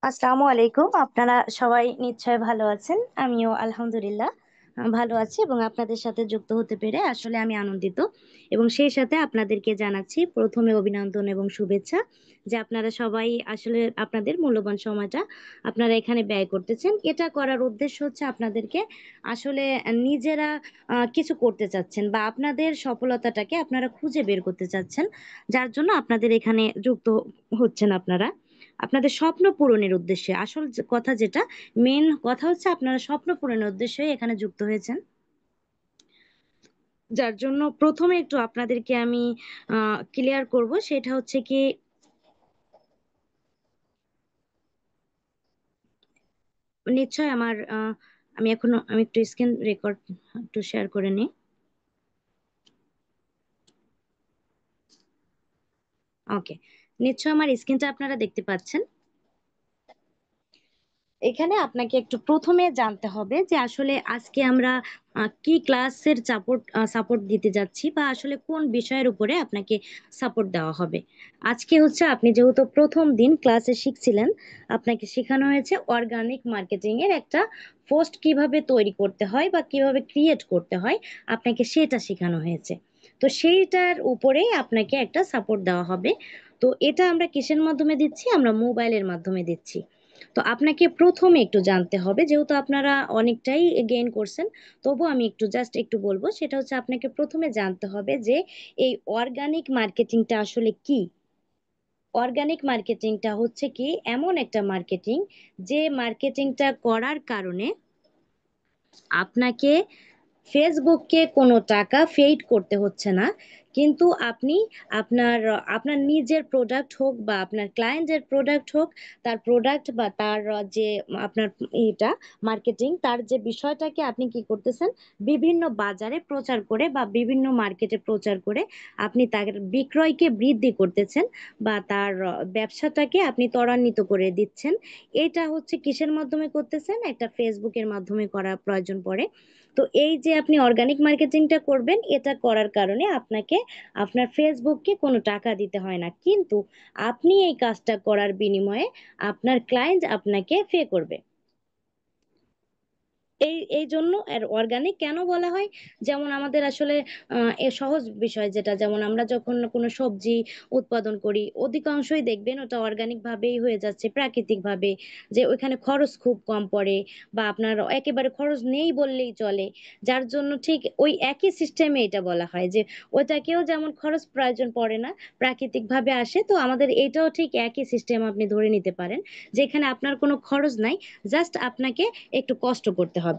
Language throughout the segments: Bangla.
আসসালামু আলাইকুম। আপনারা সবাই নিশ্চয়ই ভালো আছেন। আমিও আলহামদুলিল্লাহ ভালো আছি এবং আপনাদের সাথে যুক্ত হতে পেরে আসলে আমি আনন্দিত। এবং সেই সাথে আপনাদেরকে জানাচ্ছি ১ম এ অভিনন্দন এবং শুভেচ্ছা যে আপনারা সবাই আসলে আপনাদের মূল্যবান সময়টা আপনারা এখানে ব্যয় করতেছেন। এটা করার উদ্দেশ্য হচ্ছে আপনাদেরকে আসলে নিজেরা কিছু করতে চাচ্ছেন বা আপনাদের সফলতাটাকে আপনারা খুঁজে বের করতে চাচ্ছেন। যার জন্য আপনাদের এখানে যুক্ত হচ্ছেন আপনারা। আপনাদের স্বপ্ন পূরণের উদ্দেশ্যে আসল কথা যেটা মেন কথা হচ্ছে আপনারা স্বপ্ন পূরণের উদ্দেশ্যে এখানে যুক্ত হয়েছেন। যার জন্য ১ম এ একটু আপনাদেরকে আমি ক্লিয়ার করব সেটা হচ্ছে কি নিশ্চয়ই আমার আমি একটু স্ক্রিন রেকর্ড একটু শেয়ার করে নিই। ওকে। নিশ্চয়ই আমার স্ক্রিনটা আপনারা দেখতে পাচ্ছেন। এখানে আপনাকে একটু ১ম এ জানতে হবে যে আসলে আজকে আমরা কি ক্লাসের সাপোর্ট দিতে যাচ্ছি বা আসলে কোন বিষয়ের উপরে আপনাকে সাপোর্ট দেওয়া হবে। আজকে হচ্ছে আপনি যেহেতু ১ম দিন ক্লাসে শিখছিলেন, আপনাকে শেখানো হয়েছে অর্গানিক মার্কেটিং এর একটা পোস্ট কিভাবে তৈরি করতে হয় বা কিভাবে ক্রিয়েট করতে হয়, আপনাকে সেটা শেখানো হয়েছে। তো সেইটার উপরেই আপনাকে একটা সাপোর্ট দেওয়া হবে। তো এটা আমরা কিসের মাধ্যমে দিচ্ছি? আমরা মোবাইলের মাধ্যমে দিচ্ছি। তো আপনাকে ১ম এ একটু জানতে হবে যেহেতু আপনারা অনেকটাই গেইন করছেন, তবুও আমি একটু জাস্ট একটু বলব সেটা হচ্ছে আপনাকে ১ম এ জানতে হবে যে এই অর্গানিক মার্কেটিংটা আসলে কি? অর্গানিক মার্কেটিংটা হচ্ছে কি এমন একটা মার্কেটিং যে মার্কেটিংটা করার কারণে আপনাকে ফেসবুককে কোনো টাকা পেইড করতে হচ্ছে না। কিন্তু আপনি আপনার আপনার নিজের প্রোডাক্ট হোক বা আপনার ক্লায়েন্টের প্রোডাক্ট হোক, তার প্রোডাক্ট বা তার যে আপনার এটা মার্কেটিং তার যে বিষয়টাকে আপনি কি করতেছেন, বিভিন্ন বাজারে প্রচার করে বা বিভিন্ন মার্কেটে প্রচার করে আপনি তার বিক্রয়কে বৃদ্ধি করতেছেন বা তার ব্যবসাটাকে আপনি ত্বরান্বিত করে দিচ্ছেন। এটা হচ্ছে কিসের মাধ্যমে করতেছেন? একটা ফেসবুকের মাধ্যমে করা প্রয়োজন পড়ে। তো এই যে আপনি অর্গানিক মার্কেটিংটা করবেন, এটা করার কারণে আপনাকে আপনার ফেসবুককে কোনো টাকা দিতে হয় না। কিন্তু আপনি এই কাজটা করার বিনিময়ে আপনার ক্লায়েন্ট আপনাকে পে করবে। এই জন্য এর অর্গানিক কেন বলা হয়? যেমন আমাদের আসলে এ সহজ বিষয় যেটা যেমন আমরা যখন কোনো সবজি উৎপাদন করি, অধিকাংশই দেখবেন ওটা অর্গানিক ভাবেই হয়ে যাচ্ছে, প্রাকৃতিক ভাবে। যে ওইখানে খরচ খুব কম পড়ে বা আপনার একেবারে খরচ নেই বললেই চলে। যার জন্য ঠিক ওই একই সিস্টেমে এটা বলা হয় যে ওইটাকেও যেমন খরচ প্রয়োজন পড়ে না, প্রাকৃতিক ভাবে আসে। তো আমাদের এটাও ঠিক একই সিস্টেম আপনি ধরে নিতে পারেন। যেখানে আপনার কোনো খরচ নাই, জাস্ট আপনাকে একটু কষ্ট করতে হবে।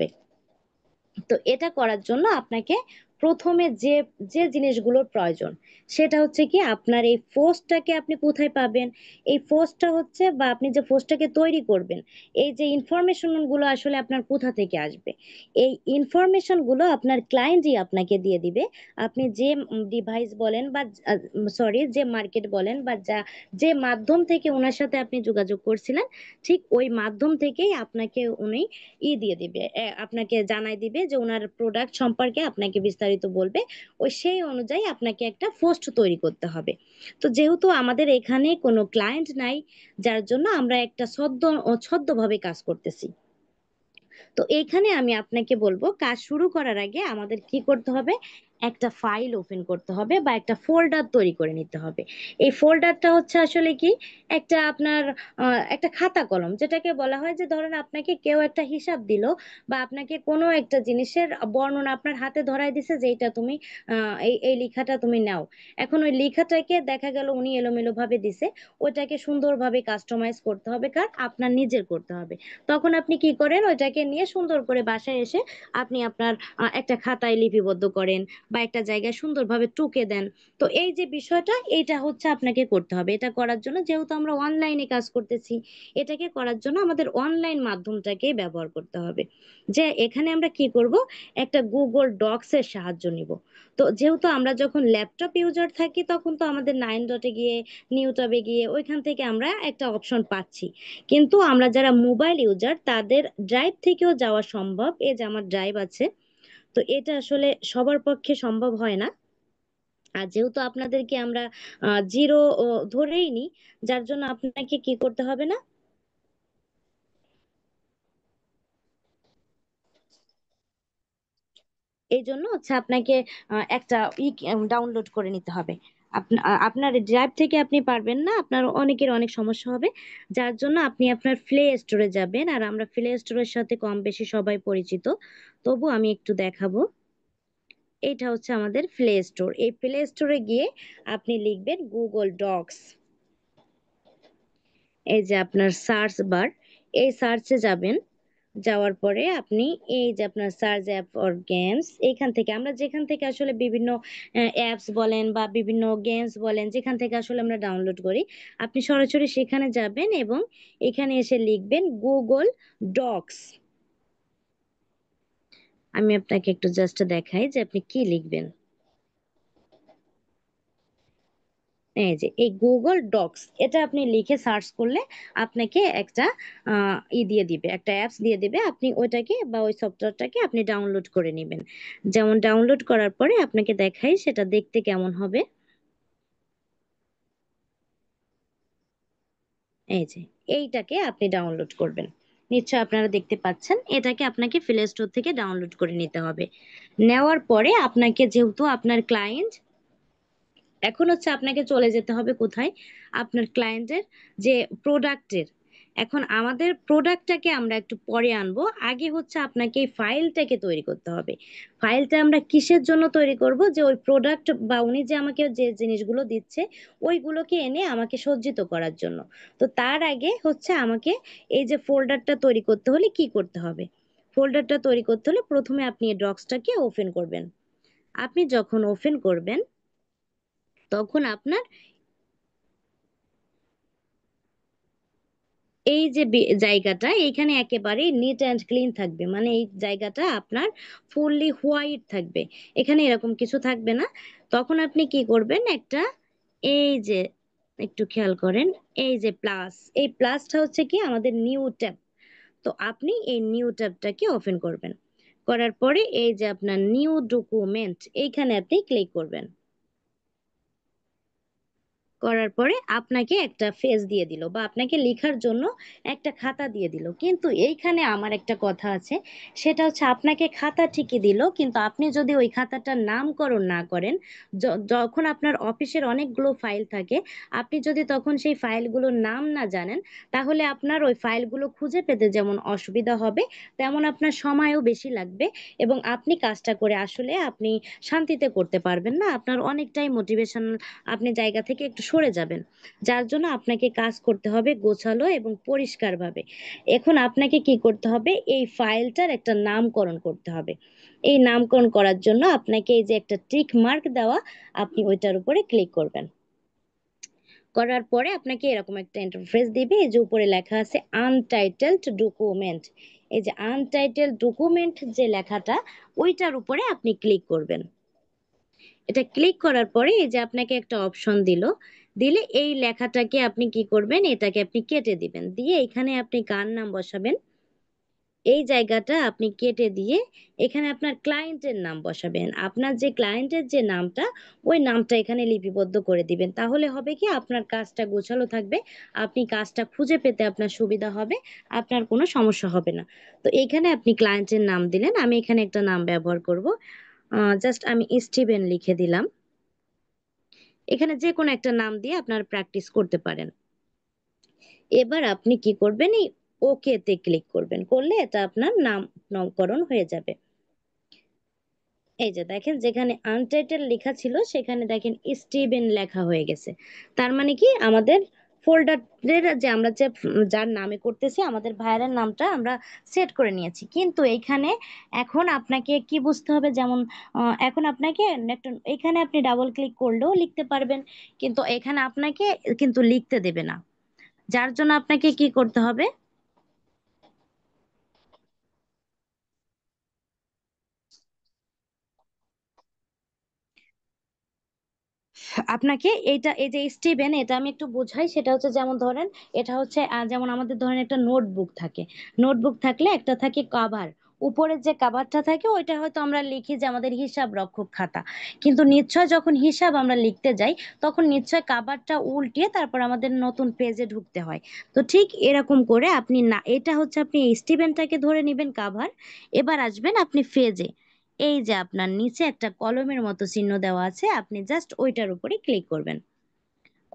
তো এটা করার জন্য আপনাকে ১ম এ যে জিনিসগুলোর প্রয়োজন সেটা হচ্ছে কি আপনার এই পোস্টটাকে আপনি কোথায় পাবেন? এই পোস্টটা হচ্ছে বা আপনি যে পোস্টটাকে তৈরি করবেন, এই যে ইনফরমেশন গুলো আসলে আপনার কোথা থেকে আসবে? এই ইনফরমেশন গুলো আপনার ক্লায়েন্টই আপনাকে দিয়ে দিবে। আপনি যে ডিভাইস বলেন বা সরি যে মার্কেট বলেন বা যে মাধ্যম থেকে উনার সাথে আপনি যোগাযোগ করছিলেন, ঠিক ওই মাধ্যম থেকেই আপনাকে উনি দিয়ে দিবে, আপনাকে জানাই দিবে যে উনার প্রোডাক্ট সম্পর্কে আপনাকে বিস্তারিত বলবে। ওই সেই অনুযায়ী আপনাকে একটা পোস্ট তৈরি করতে হবে। তো যেহেতু আমাদের এখানে কোনো ক্লায়েন্ট নাই, যার জন্য আমরা একটা ছদ্মভাবে কাজ করতেছি। তো এইখানে আমি আপনাকে বলবো কাজ শুরু করার আগে আমাদের কি করতে হবে? একটা ফাইল ওপেন করতে হবে বা একটা ফোল্ডার তৈরি করে নিতে হবে। এই ফোল্ডারটা হচ্ছে আসলে কি? একটা আপনার একটা খাতা কলম যেটাকে বলা হয় যে ধরেন আপনাকে কেউ একটা হিসাব দিল বা আপনাকে কোনো একটা জিনিসের বর্ণনা আপনার হাতে ধরায় দিছে যে এইটা তুমি এই লেখাটা তুমি নাও। এখন ওই লেখাটাকে দেখা গেল উনি এলোমেলোভাবে দিছে। ওইটাকে সুন্দরভাবে কাস্টমাইজ করতে হবে আপনার নিজের করতে হবে। তখন আপনি কি করেন? ওইটাকে নিয়ে সুন্দর করে বাসায় এসে আপনি আপনার একটা খাতায় লিপিবদ্ধ করেন বা একটা জায়গায় সুন্দরভাবে টুকে দেন। তো এই যে বিষয়টা এইটা হচ্ছে আপনাকে করতে হবে। এটা করার জন্য যেহেতু আমরা অনলাইনে কাজ করতেছি, এটাকে করার জন্য আমাদের অনলাইন মাধ্যমটাকেই ব্যবহার করতে হবে। যে এখানে আমরা কি করব? একটা Google Docs এর সাহায্য নিব। তো যেহেতু আমরা যখন ল্যাপটপ ইউজার থাকি তখন তো আমাদের 9 ডটে গিয়ে, নিউ ট্যাবে গিয়ে ওইখান থেকে আমরা একটা অপশন পাচ্ছি। কিন্তু আমরা যারা মোবাইল ইউজার তাদের ড্রাইভ থেকেও যাওয়া সম্ভব। এই যে আমার ড্রাইভ আছে। তো এটা আসলে সবার পক্ষে সম্ভব হয় না। আর যেহেতু আপনাদেরকে আমরা 0 ধরেই নিই, যার জন্য আপনাকে কি করতে হবে না? এই জন্য হচ্ছে আপনাকে একটা ডাউনলোড করে নিতে হবে। আপনার ড্রাইভ থেকে আপনি পারবেন না, আপনার অনেকের অনেক সমস্যা হবে। যার জন্য আপনি আপনার প্লে স্টোরে যাবেন, আর আমরা প্লে স্টোরের সাথে কম বেশি সবাই পরিচিত, তবু আমি একটু দেখাবো। এটা হচ্ছে আমাদের প্লে স্টোর। এই প্লে স্টোরে গিয়ে আপনি লিখবেন গুগল ডক্স। এই যে আপনার সার্চ বার, এই সার্চে যাবেন। যাওয়ার পরে আপনি এই যে আপনার সার্চ অ্যাপ ফর গেমস, এইখান থেকে আমরা যেখান থেকে আসলে বিভিন্ন অ্যাপস বলেন বা বিভিন্ন গেমস বলেন, যেখান থেকে আসলে আমরা ডাউনলোড করি, আপনি সরাসরি সেখানে যাবেন এবং এখানে এসে লিখবেন গুগল ডক্স। আমি আপনাকে একটু জাস্ট দেখাই যে আপনি কি লিখবেন। এই যে এই গুগল ডক্স, এটা আপনি লিখে সার্চ করলে আপনাকে একটা দিয়ে দিবে, একটা অ্যাপস দিয়ে দিবে। আপনি ওইটাকে বা ওই সফটওয়্যারটাকে আপনি ডাউনলোড করে নেবেন। যেমন ডাউনলোড করার পরে আপনাকে দেখাই সেটা দেখতে কেমন হবে। এই যে এইটাকে আপনি ডাউনলোড করবেন। নিশ্চয় আপনারা দেখতে পাচ্ছেন, এটাকে আপনাকে প্লে স্টোর থেকে ডাউনলোড করে নিতে হবে। নেওয়ার পরে আপনাকে, যেহেতু আপনার ক্লায়েন্ট, এখন হচ্ছে আপনাকে চলে যেতে হবে কোথায়, আপনার ক্লায়েন্টের যে প্রোডাক্টের। এখন আমাদের প্রোডাক্টটাকে আমরা একটু পরে আনবো, আগে হচ্ছে আপনাকে এই ফাইলটাকে তৈরি করতে হবে। ফাইলটা আমরা কিসের জন্য তৈরি করব, যে ওই প্রোডাক্ট বা উনি যে আমাকে যে জিনিসগুলো দিচ্ছে ওইগুলোকে এনে আমাকে সজ্জিত করার জন্য। তো তার আগে হচ্ছে আমাকে এই যে ফোল্ডারটা তৈরি করতে হলে কি করতে হবে, ফোল্ডারটা তৈরি করতে হলে প্রথমে আপনি এই ডক্সটাকে ওপেন করবেন। আপনি যখন ওপেন করবেন তখন আপনার এই যে জায়গাটা এইখানে একেবারে নিট অ্যান্ড ক্লিন থাকবে, মানে এই জায়গাটা আপনার ফুললি হোয়াইট থাকবে, এখানে এরকম কিছু থাকবে না। তখন আপনি কি করবেন, একটা, এই যে একটু খেয়াল করেন, এই যে প্লাস, এই প্লাসটা হচ্ছে কি আমাদের নিউ ট্যাব। তো আপনি এই নিউ ট্যাবটাকে ওপেন করবেন। করার পরে এই যে আপনার নিউ ডকুমেন্ট, এইখানে আপনি ক্লিক করবেন। করার পরে আপনাকে একটা ফেজ দিয়ে দিল বা আপনাকে লেখার জন্য একটা খাতা দিয়ে দিল, কিন্তু এইখানে আমার একটা কথা আছে। সেটা হচ্ছে আপনাকে খাতা ঠিকই দিল, কিন্তু আপনি যদি ওই খাতাটার নামকরণ না করেন, যখন আপনার অফিসের অনেকগুলো ফাইল থাকে, আপনি যদি তখন সেই ফাইলগুলোর নাম না জানেন, তাহলে আপনার ওই ফাইলগুলো খুঁজে পেতে যেমন অসুবিধা হবে, তেমন আপনার সময়ও বেশি লাগবে এবং আপনি কাজটা করে আসলে আপনি শান্তিতে করতে পারবেন না। আপনার অনেকটাই মোটিভেশন, আপনি জায়গা থেকে একটু সরে যাবেন। যার জন্য আপনাকে কাজ করতে হবে গোছালো এবং পরিষ্কারভাবে। এখন আপনাকে কি করতে হবে, এই ফাইলটার একটা নামকরণ করতে হবে। এই নামকরণ করার জন্য আপনাকে এই যে একটা টিক মার্ক দেওয়া, আপনি ওইটার উপরে ক্লিক করবেন। করার পরে আপনাকে এরকম একটা ইন্টারফেস দিবে, এই যে উপরে লেখা আছে আনটাইটেলড ডকুমেন্ট। এই যে আনটাইটেলড ডকুমেন্ট যে লেখাটা, ওইটার উপরে আপনি ক্লিক করবেন। এটা ক্লিক করার পরে এই যে আপনাকে একটা অপশন দিলে এই লেখাটাকে আপনি কি করবেন, এটাকে আপনি কেটে দিবেন, দিয়ে এখানে আপনি কার নাম বসাবেন, এই জায়গাটা আপনি কেটে দিয়ে এখানে আপনার ক্লায়েন্টের নাম বসাবেন। আপনার যে ক্লায়েন্টের যে নামটা, ওই নামটা এখানে লিপিবদ্ধ করে দিবেন। তাহলে হবে কি, আপনার কাজটা গোছালো থাকবে, আপনি কাজটা খুঁজে পেতে আপনার সুবিধা হবে, আপনার কোনো সমস্যা হবে না। তো এইখানে আপনি ক্লায়েন্টের নাম দিলেন, আমি এখানে একটা নাম ব্যবহার করব, জাস্ট আমি স্টিভেন লিখে দিলাম। এখানে যে কোনো একটা নাম দিয়ে আপনার প্র্যাকটিস করতে পারেন। এবার আপনি কি করবেন, এই ওকে তে ক্লিক করবেন, করলে এটা আপনার নামকরণ হয়ে যাবে। এই যে দেখেন, যেখানে আনটাইটেল লেখা ছিল সেখানে দেখেন স্টিভেন লেখা হয়ে গেছে। তার মানে কি, আমাদের ফোল্ডারের যে আমরা যে যার নামে করতেছি, আমাদের ভাইয়ের নামটা আমরা সেট করে নিয়েছি। কিন্তু এইখানে এখন আপনাকে কি বুঝতে হবে, যেমন এখন আপনাকে একটা, এখানে আপনি ডাবল ক্লিক করলেও লিখতে পারবেন, কিন্তু এখানে আপনাকে কিন্তু লিখতে দেবে না। যার জন্য আপনাকে কি করতে হবে, আপনাকে এইটা, এই যে স্টিভেন, এটা আমি একটু বোঝাই। সেটা হচ্ছে যেমন ধরেন, এটা হচ্ছে যেমন আমাদের ধরেন একটা নোটবুক থাকে, নোটবুক থাকলে একটা থাকে কভার, উপরের যে কভারটা থাকে ওইটা হয়তো আমরা লিখি যে আমাদের হিসাব রক্ষক খাতা, কিন্তু নিশ্চয় যখন হিসাব আমরা লিখতে যাই, তখন নিশ্চয় কভারটা উল্টিয়ে তারপর আমাদের নতুন পেজে ঢুকতে হয়। তো ঠিক এরকম করে আপনি না, এটা হচ্ছে আপনি এই স্টিভেনটাকে ধরে নেবেন কভার, এবার আসবেন আপনি পেজে। এই যে আপনার নিচে একটা কলমের মতো চিহ্ন দেওয়া আছে, আপনি জাস্ট ওইটার উপরে ক্লিক করবেন।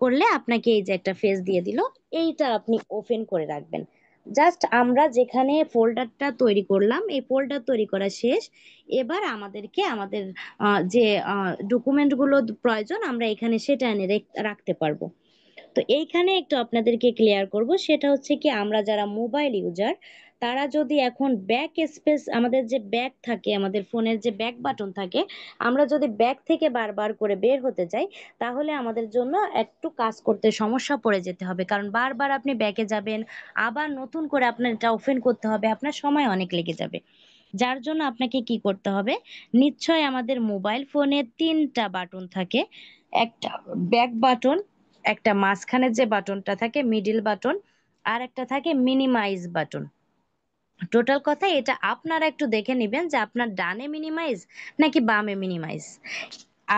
করলে আপনাকে এই যে একটা ফেস দিয়ে দিল, এইটা আপনি ওপেন করে রাখবেন। জাস্ট আমরা যেখানে ফোল্ডারটা তৈরি করলাম, এই ফোল্ডার তৈরি করা শেষ। এবার আমাদেরকে আমাদের যে ডকুমেন্টগুলো প্রয়োজন আমরা এখানে সেটা এনে রাখতে পারবো। তো এইখানে একটু আপনাদেরকে ক্লিয়ার করব, সেটা হচ্ছে কি আমরা যারা মোবাইল ইউজার তারা যদি এখন ব্যাক স্পেস, আমাদের যে ব্যাক থাকে, আমাদের ফোনের যে ব্যাক বাটন থাকে, আমরা যদি ব্যাক থেকে বারবার করে বের হতে যাই তাহলে আমাদের জন্য একটু কাজ করতে সমস্যা পড়ে যেতে হবে, কারণ বারবার আপনি ব্যাকে যাবেন, আবার নতুন করে আপনার এটা ওপেন করতে হবে, আপনার সময় অনেক লেগে যাবে। যার জন্য আপনাকে কি করতে হবে, নিশ্চয় আমাদের মোবাইল ফোনে তিনটা বাটন থাকে, একটা ব্যাক বাটন, একটা মাঝখানের যে বাটনটা থাকে মিডিল বাটন, আর একটা থাকে মিনিমাইজ বাটন। টোটাল কথা এটা আপনারা একটু দেখে নেবেন যে আপনার ডানে মিনিমাইজ নাকি বামে মিনিমাইজ।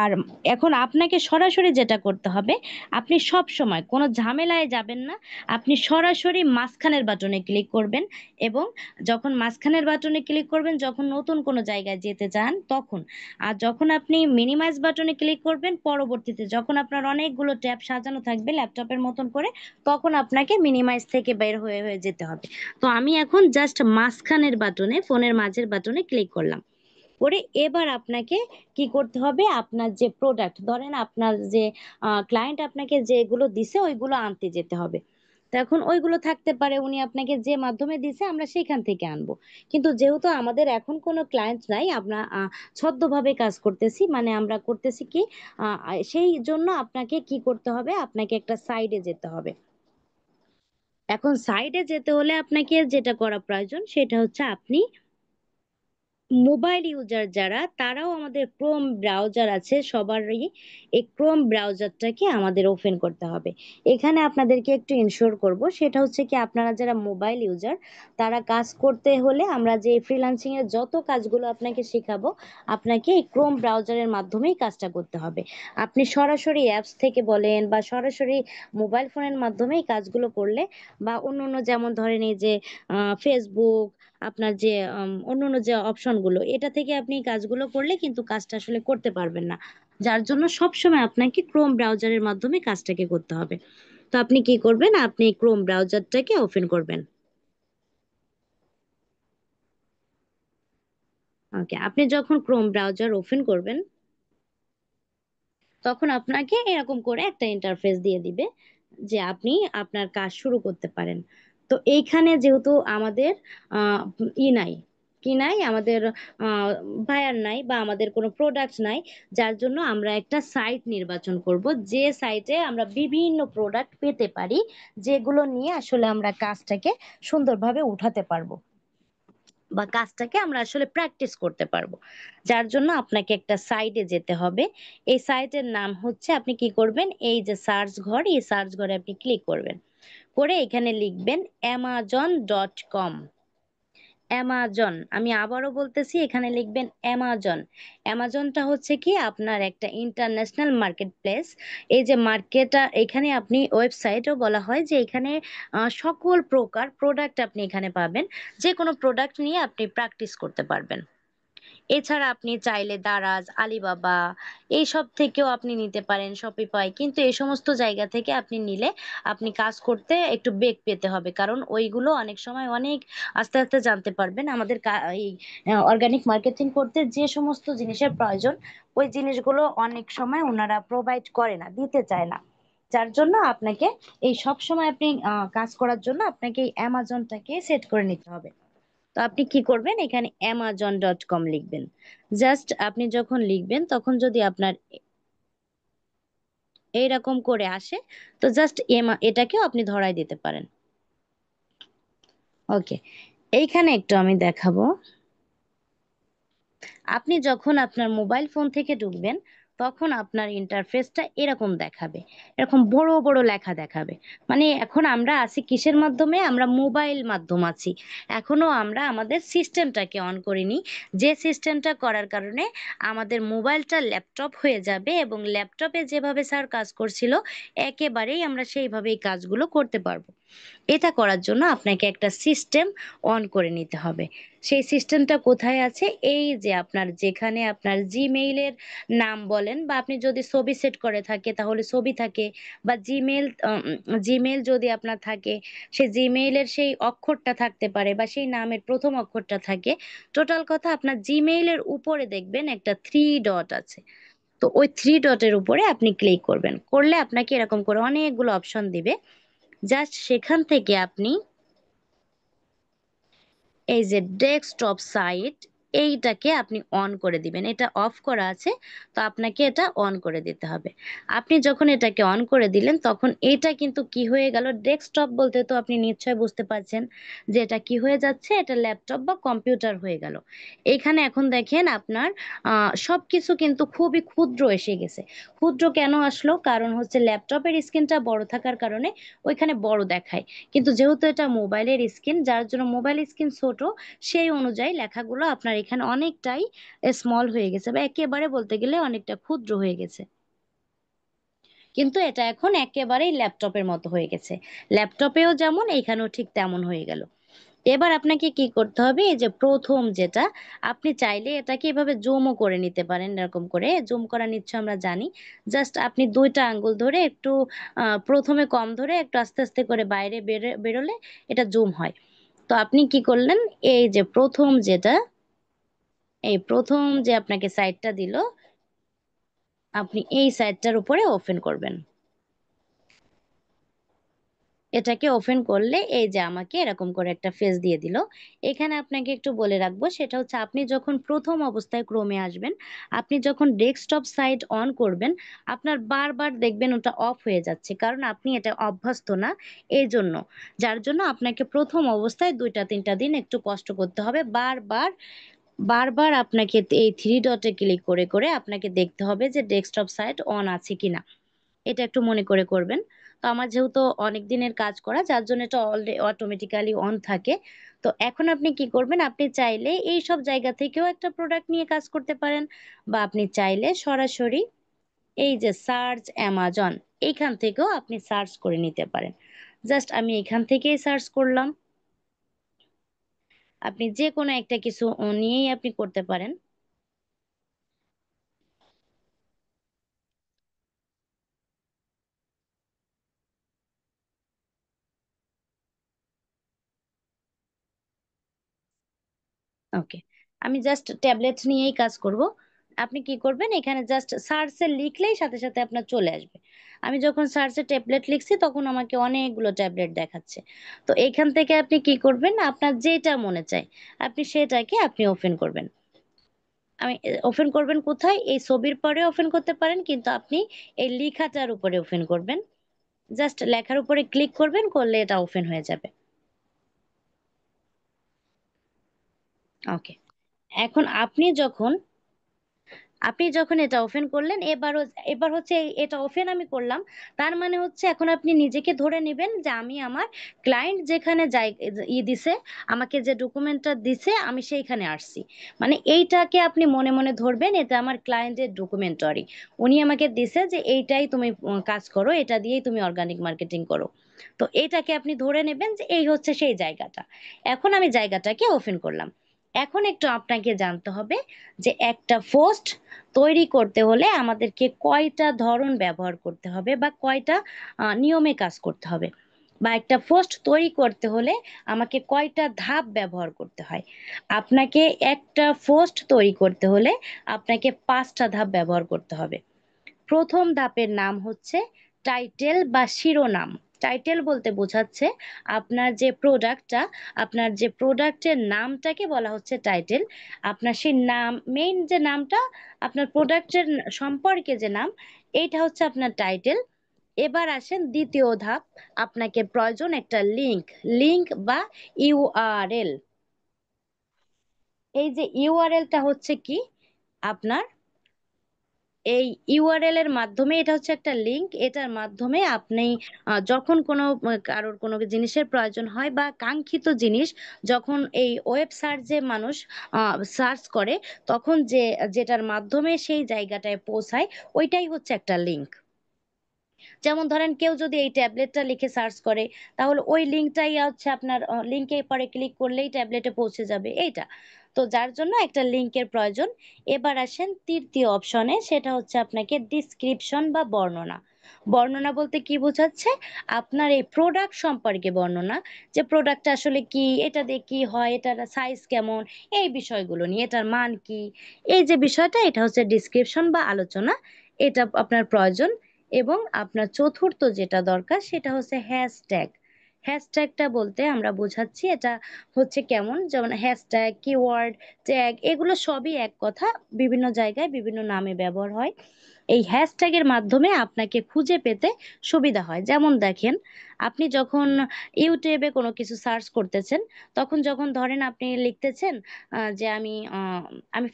আর এখন আপনাকে সরাসরি যেটা করতে হবে, আপনি সব সময় কোনো ঝামেলায় যাবেন না, আপনি সরাসরি মাঝখানের বাটনে ক্লিক করবেন, এবং যখন মাঝখানের বাটনে ক্লিক করবেন যখন নতুন কোনো জায়গায় যেতে চান তখন, আর যখন আপনি মিনিমাইজ বাটনে ক্লিক করবেন পরবর্তীতে যখন আপনার অনেকগুলো ট্যাব সাজানো থাকবে ল্যাপটপের মতন করে, তখন আপনাকে মিনিমাইজ থেকে বের হয়ে হয়ে যেতে হবে। তো আমি এখন জাস্ট মাঝখানের বাটনে, ফোনের মাঝের বাটনে ক্লিক করলাম। করে এবার আপনাকে কি করতে হবে, আপনার যে প্রোডাক্ট, ধরেন আপনার যে ক্লায়েন্ট আপনাকে যেগুলো দিছে ওইগুলো আনতে যেতে হবে। তো এখন ওইগুলো থাকতে পারে উনি আপনাকে যে মাধ্যমে দিছে আমরা সেখান থেকে আনবো, কিন্তু যেহেতু আমাদের এখন কোনো ক্লায়েন্ট নাই, আমরা ছদ্মভাবে কাজ করতেছি, মানে আমরা করতেছি কি, সেই জন্য আপনাকে কি করতে হবে, আপনাকে একটা সাইডে যেতে হবে। এখন সাইডে যেতে হলে আপনাকে যেটা করা প্রয়োজন সেটা হচ্ছে, আপনি মোবাইল ইউজার যারা তারাও, আমাদের ক্রোম ব্রাউজার আছে সবারই, এই ক্রোম ব্রাউজারটাকে আমাদের ওপেন করতে হবে। এখানে আপনাদেরকে একটু ইনশোর করব, সেটা হচ্ছে কি আপনারা যারা মোবাইল ইউজার তারা কাজ করতে হলে, আমরা যে ফ্রিল্যান্সিং এর যত কাজগুলো আপনাকে শেখাবো আপনাকে এই ক্রোম ব্রাউজারের মাধ্যমেই কাজটা করতে হবে। আপনি সরাসরি অ্যাপস থেকে বলেন বা সরাসরি মোবাইল ফোনের মাধ্যমে এই কাজগুলো করলে, বা অন্য অন্য যেমন ধরেন এই যে ফেসবুক, আপনার যে অন্যান্য যে অপশনগুলো, এটা থেকে আপনি কাজগুলো করলে কিন্তু কাজটা আসলে করতে পারবেন না। যার জন্য সবসময় আপনাকে ক্রোম ব্রাউজারের মাধ্যমে কাজটাকে করতে হবে। তো আপনি কি করবেন, আপনি ক্রোম ব্রাউজারটাকে ওপেন করবেন। ওকে, আপনি যখন ক্রোম ব্রাউজার ওপেন করবেন তখন আপনাকে এরকম করে একটা ইন্টারফেস দিয়ে দিবে যে আপনি আপনার কাজ শুরু করতে পারেন। তো এইখানে যেহেতু আমাদের আহ ই নাই, কি নাই আমাদের, বায়ার নাই বা আমাদের কোনো প্রোডাক্ট নাই, যার জন্য আমরা একটা সাইট নির্বাচন করব, যে সাইটে আমরা বিভিন্ন প্রোডাক্ট পেতে পারি, যেগুলো নিয়ে আসলে আমরা কাজটাকে সুন্দরভাবে উঠাতে পারবো বা কাজটাকে আমরা আসলে প্র্যাকটিস করতে পারবো। যার জন্য আপনাকে একটা সাইটে যেতে হবে। এই সাইটের নাম হচ্ছে, আপনি কি করবেন, এই যে সার্চ ঘর, এই সার্চ ঘরে আপনি ক্লিক করবেন। করে এখানে লিখবেন amazon.com। অ্যামাজন, আমি আবারও বলতেছি, এখানে লিখবেন অ্যামাজন। অ্যামাজনটা হচ্ছে কি আপনার একটা ইন্টারন্যাশনাল মার্কেট প্লেস। এই যে মার্কেটটা, এখানে আপনি ওয়েবসাইটও বলা হয়, যে এখানে সকল প্রকার প্রোডাক্ট আপনি এখানে পাবেন, যে কোনো প্রোডাক্ট নিয়ে আপনি প্র্যাকটিস করতে পারবেন। এছাড়া আপনি চাইলে দারাজ, আলিবাবা এইসব থেকেও আপনি নিতে পারেন, শপিফাই, কিন্তু এই সমস্ত জায়গা থেকে আপনি নিলে আপনি কাজ করতে একটু বেগ পেতে হবে, কারণ ওইগুলো অনেক সময় অনেক আস্তে আস্তে জানতে পারবেন। আমাদের এই অর্গানিক মার্কেটিং করতে যে সমস্ত জিনিসের প্রয়োজন, ওই জিনিসগুলো অনেক সময় ওনারা প্রোভাইড করে না, দিতে চায় না। যার জন্য আপনাকে এই সব সময় আপনি কাজ করার জন্য আপনাকে এই অ্যামাজনটাকে সেট করে নিতে হবে। তো আপনি কি করবেন, এখানে amazon.com লিখবেন। জাস্ট আপনি যখন লিখবেন তখন যদি আপনার এইরকম করে আসে, তো জাস্ট এটাকেও আপনি ধরাই দিতে পারেন। ওকে, এইখানে একটু আমি দেখাবো। আপনি যখন আপনার মোবাইল ফোন থেকে ঢুকবেন তখন আপনার ইন্টারফেসটা এরকম দেখাবে, এরকম বড় বড় লেখা দেখাবে। মানে এখন আমরা আছি কিসের মাধ্যমে, আমরা মোবাইল মাধ্যম আছি, এখনো আমরা আমাদের সিস্টেমটাকে অন করিনি, যে সিস্টেমটা করার কারণে আমাদের মোবাইলটা ল্যাপটপ হয়ে যাবে, এবং ল্যাপটপে যেভাবে স্যার কাজ করছিল একেবারেই আমরা সেইভাবেই কাজগুলো করতে পারবো। এটা করার জন্য আপনাকে একটা সিস্টেম অন করে নিতে হবে। সেই সিস্টেমটা কোথায় আছে? এই যে আপনার যেখানে আপনার Gmail এর নাম বলেন বা আপনি যদি ছবি সেট করে থাকে তাহলে ছবি থাকে বা Gmail যদি আপনার থাকে, সেই Gmail এর সেই অক্ষরটা থাকতে পারে বা সেই নামের ১ম অক্ষরটা থাকে। টোটাল কথা আপনার Gmail এর উপরে দেখবেন একটা 3 ডট আছে। তো ওই 3 ডটের উপরে আপনি ক্লিক করবেন। করলে আপনাকে এরকম করে অনেকগুলো অপশন দিবে। জাস্ট সেখান থেকে আপনি এই যে ডেস্কটপ সাইট এইটাকে আপনি অন করে দিবেন। এটা অফ করা আছে। তো আপনাকে এটা অন করে দিতে হবে। আপনি যখন এটাকে অন করে দিলেন তখন এটা কিন্তু কি হয়ে গেল, ডেস্কটপ বলতে তো আপনি নিশ্চয়ই বুঝতে পারছেন যে এটা কি হয়ে যাচ্ছে, এটা ল্যাপটপ বা কম্পিউটার হয়ে গেল। এখানে এখন দেখেন আপনার সবকিছু কিন্তু খুবই ক্ষুদ্র এসে গেছে। ক্ষুদ্র কেন আসলো? কারণ হচ্ছে ল্যাপটপের স্ক্রিনটা বড় থাকার কারণে ওইখানে বড় দেখায়। কিন্তু যেহেতু এটা মোবাইলের স্ক্রিন, যার জন্য মোবাইল স্ক্রিন ছোট, সেই অনুযায়ী লেখাগুলো আপনার এখানে অনেকটাই স্মল হয়ে গেছে বা একেবারে বলতে গেলে অনেকটা ক্ষুদ্র হয়ে গেছে। কিন্তু এটা এখন একেবারেই ল্যাপটপের মতো হয়ে গেছে। ল্যাপটপেও যেমন এইখানেও ঠিক তেমন হয়ে গেল। এবার আপনাকে কি করতে হবে? এই যে ১ম যেটা, আপনি চাইলে এটাকে এভাবে জুমও করে নিতে পারেন। এরকম করে জুম করা নিশ্চয়ই আমরা জানি। জাস্ট আপনি ২ টা আঙ্গুল ধরে একটু ১ম এ কম ধরে একটু আস্তে, আস্তে করে বাইরে বেরোলে এটা জুম হয়। তো আপনি কি করলেন? এই যে ১ম যেটা, এই ১ম যে আপনাকে সাইটটা দিল, আপনি এই সাইটটার উপরে ওপেন করবেন। এটাকে ওপেন করলে এই যে আমাকে এরকম করে একটা ফেস দিয়ে দিল। এখানে আপনাকে একটু বলে রাখবো, সেটা হচ্ছে আপনি যখন ১ম অবস্থায় ক্রোমে আসবেন, আপনি যখন ডেস্কটপ সাইট অন করবেন, আপনার বারবার দেখবেন ওটা অফ হয়ে যাচ্ছে। কারণ আপনি এটা অভ্যস্ত না, এজন্য। যার জন্য আপনাকে ১ম অবস্থায় ২ টা ৩ টা দিন একটু কষ্ট করতে হবে। বারবার আপনাকে এই 3 ডটে ক্লিক করে, করে আপনাকে দেখতে হবে যে ডেস্কটপ সাইট অন আছে কিনা। এটা একটু মনে করে করবেন। তো আমার যেহেতু অনেক দিনের কাজ করা, যার জন্য এটা অটোমেটিক্যালি অন থাকে। তো এখন আপনি কি করবেন? আপনি চাইলে এইসব জায়গা থেকেও একটা প্রোডাক্ট নিয়ে কাজ করতে পারেন বা আপনি চাইলে সরাসরি এই যে সার্চ অ্যামাজন, এইখান থেকেও আপনি সার্চ করে নিতে পারেন। জাস্ট আমি এখান থেকেই সার্চ করলাম। আপনি যেকোনো একটা কিছু নিয়েই আপনি করতে পারেন। ওকে। আমি জাস্ট ট্যাবলেট নিয়েই কাজ করব। আপনি কি করবেন? এখানে জাস্ট সার্চ এ লিখলেই সাথে, সাথে আপনার চলে আসবে। আমি যখন সার্চ এ ট্যাবলেট লিখছি তখন আমাকে অনেকগুলো ট্যাবলেট দেখাচ্ছে। তো এখান থেকে আপনি কি করবেন? আপনার যেটা মনে চায় আপনি সেটাকে আপনি ওপেন করবেন। ওপেন করবেন কোথায়? এই ছবির পরে ওপেন করতে পারেন, কিন্তু আপনি এই লিখাটার উপরে ওপেন করবেন। জাস্ট লেখার উপরে ক্লিক করবেন, করলে এটা ওপেন হয়ে যাবে। ওকে। এখন আপনি যখন এটা ওপেন করলেন, এবার হচ্ছে এটা ওপেন আমি করলাম। তার মানে হচ্ছে এখন আপনি নিজেকে ধরে নিবেন যে আমি আমার ক্লায়েন্ট যেখানে দিছে, আমাকে যে ডকুমেন্টটা দিছে আমি সেইখানে আসছি। মানে এইটাকে আপনি মনে, মনে ধরবেন এটা আমার ক্লায়েন্টের ডকুমেন্টারি। উনি আমাকে দিছে যে এইটাই তুমি কাজ করো, এটা দিয়েই তুমি অর্গানিক মার্কেটিং করো। তো এইটাকে আপনি ধরে নেবেন যে এই হচ্ছে সেই জায়গাটা। এখন আমি জায়গাটাকে ওপেন করলাম। এখন একটু আপনাকে জানতে হবে যে একটা পোস্ট তৈরি করতে হলে আমাদেরকে কয়টা ধরন ব্যবহার করতে হবে বা কয়টা নিয়মে কাজ করতে হবে। বা একটা পোস্ট তৈরি করতে হলে আমাকে কয়টা ধাপ ব্যবহার করতে হয়। আপনাকে একটা পোস্ট তৈরি করতে হলে আপনাকে ৫ টা ধাপ ব্যবহার করতে হবে। ১ম ধাপের নাম হচ্ছে টাইটেল বা শিরোনাম। টাইটেল বলতে বোঝাচ্ছে আপনার যে প্রোডাক্টটা, আপনার যে প্রোডাক্টের নামটাকে বলা হচ্ছে টাইটেল। আপনার সেই নাম, মেইন যে নামটা, আপনার প্রোডাক্টের সম্পর্কে যে নাম, এইটা হচ্ছে আপনার টাইটেল। এবার আসেন ২য় ধাপ, আপনাকে প্রয়োজন একটা লিঙ্ক বা ইউআরএল। এই যে ইউআরএলটা হচ্ছে কি? আপনার এই ইউআরএল এর মাধ্যমে, এটা হচ্ছে একটা লিঙ্ক। এটার মাধ্যমে আপনি যখন কোনো কারোর কোনো জিনিসের প্রয়োজন হয় বা কাঙ্ক্ষিত জিনিস যখন এই ওয়েব সার্চে মানুষ সার্চ করে, তখন যেটার মাধ্যমে সেই জায়গাটায় পৌঁছায়, ওইটাই হচ্ছে একটা লিঙ্ক। যেমন ধরেন কেউ যদি এই ট্যাবলেটটা লিখে সার্চ করে, তাহলে ওই লিঙ্কটাই হচ্ছে আপনার লিঙ্কে পরে ক্লিক করলেই ট্যাবলেটে পৌঁছে যাবে এইটা। তো যার জন্য একটা লিঙ্কের প্রয়োজন। এবার আসেন ৩য় অপশনে, সেটা হচ্ছে আপনাকে ডিসক্রিপশন বা বর্ণনা। বর্ণনা বলতে কি বোঝাচ্ছে? আপনার এই প্রোডাক্ট সম্পর্কে বর্ণনা, যে প্রোডাক্টটা আসলে কি, এটা দিয়ে কি হয়, এটার সাইজ কেমন, এই বিষয়গুলো নিয়ে, এটার মান কি, এই যে বিষয়টা, এটা হচ্ছে ডিসক্রিপশন বা আলোচনা। এটা আপনার প্রয়োজন। এবং আপনার চতুর্থ যেটা দরকার সেটা হচ্ছে হ্যাশট্যাগ। হ্যাশট্যাগটা বলতে আমরা বোঝাচ্ছি এটা হচ্ছে কেমন, যেমন হ্যাশট্যাগ, কিওয়ার্ড, ট্যাগ, এগুলো সবই এক কথা, বিভিন্ন জায়গায় বিভিন্ন নামে ব্যবহার হয়। এই হ্যাশট্যাগের মাধ্যমে আপনাকে খুঁজে পেতে সুবিধা হয়। যেমন দেখেন, আপনি যখন ইউটিউবে কোনো কিছু সার্চ করতেছেন, তখন যখন ধরেন আপনি লিখতেছেন যে আমি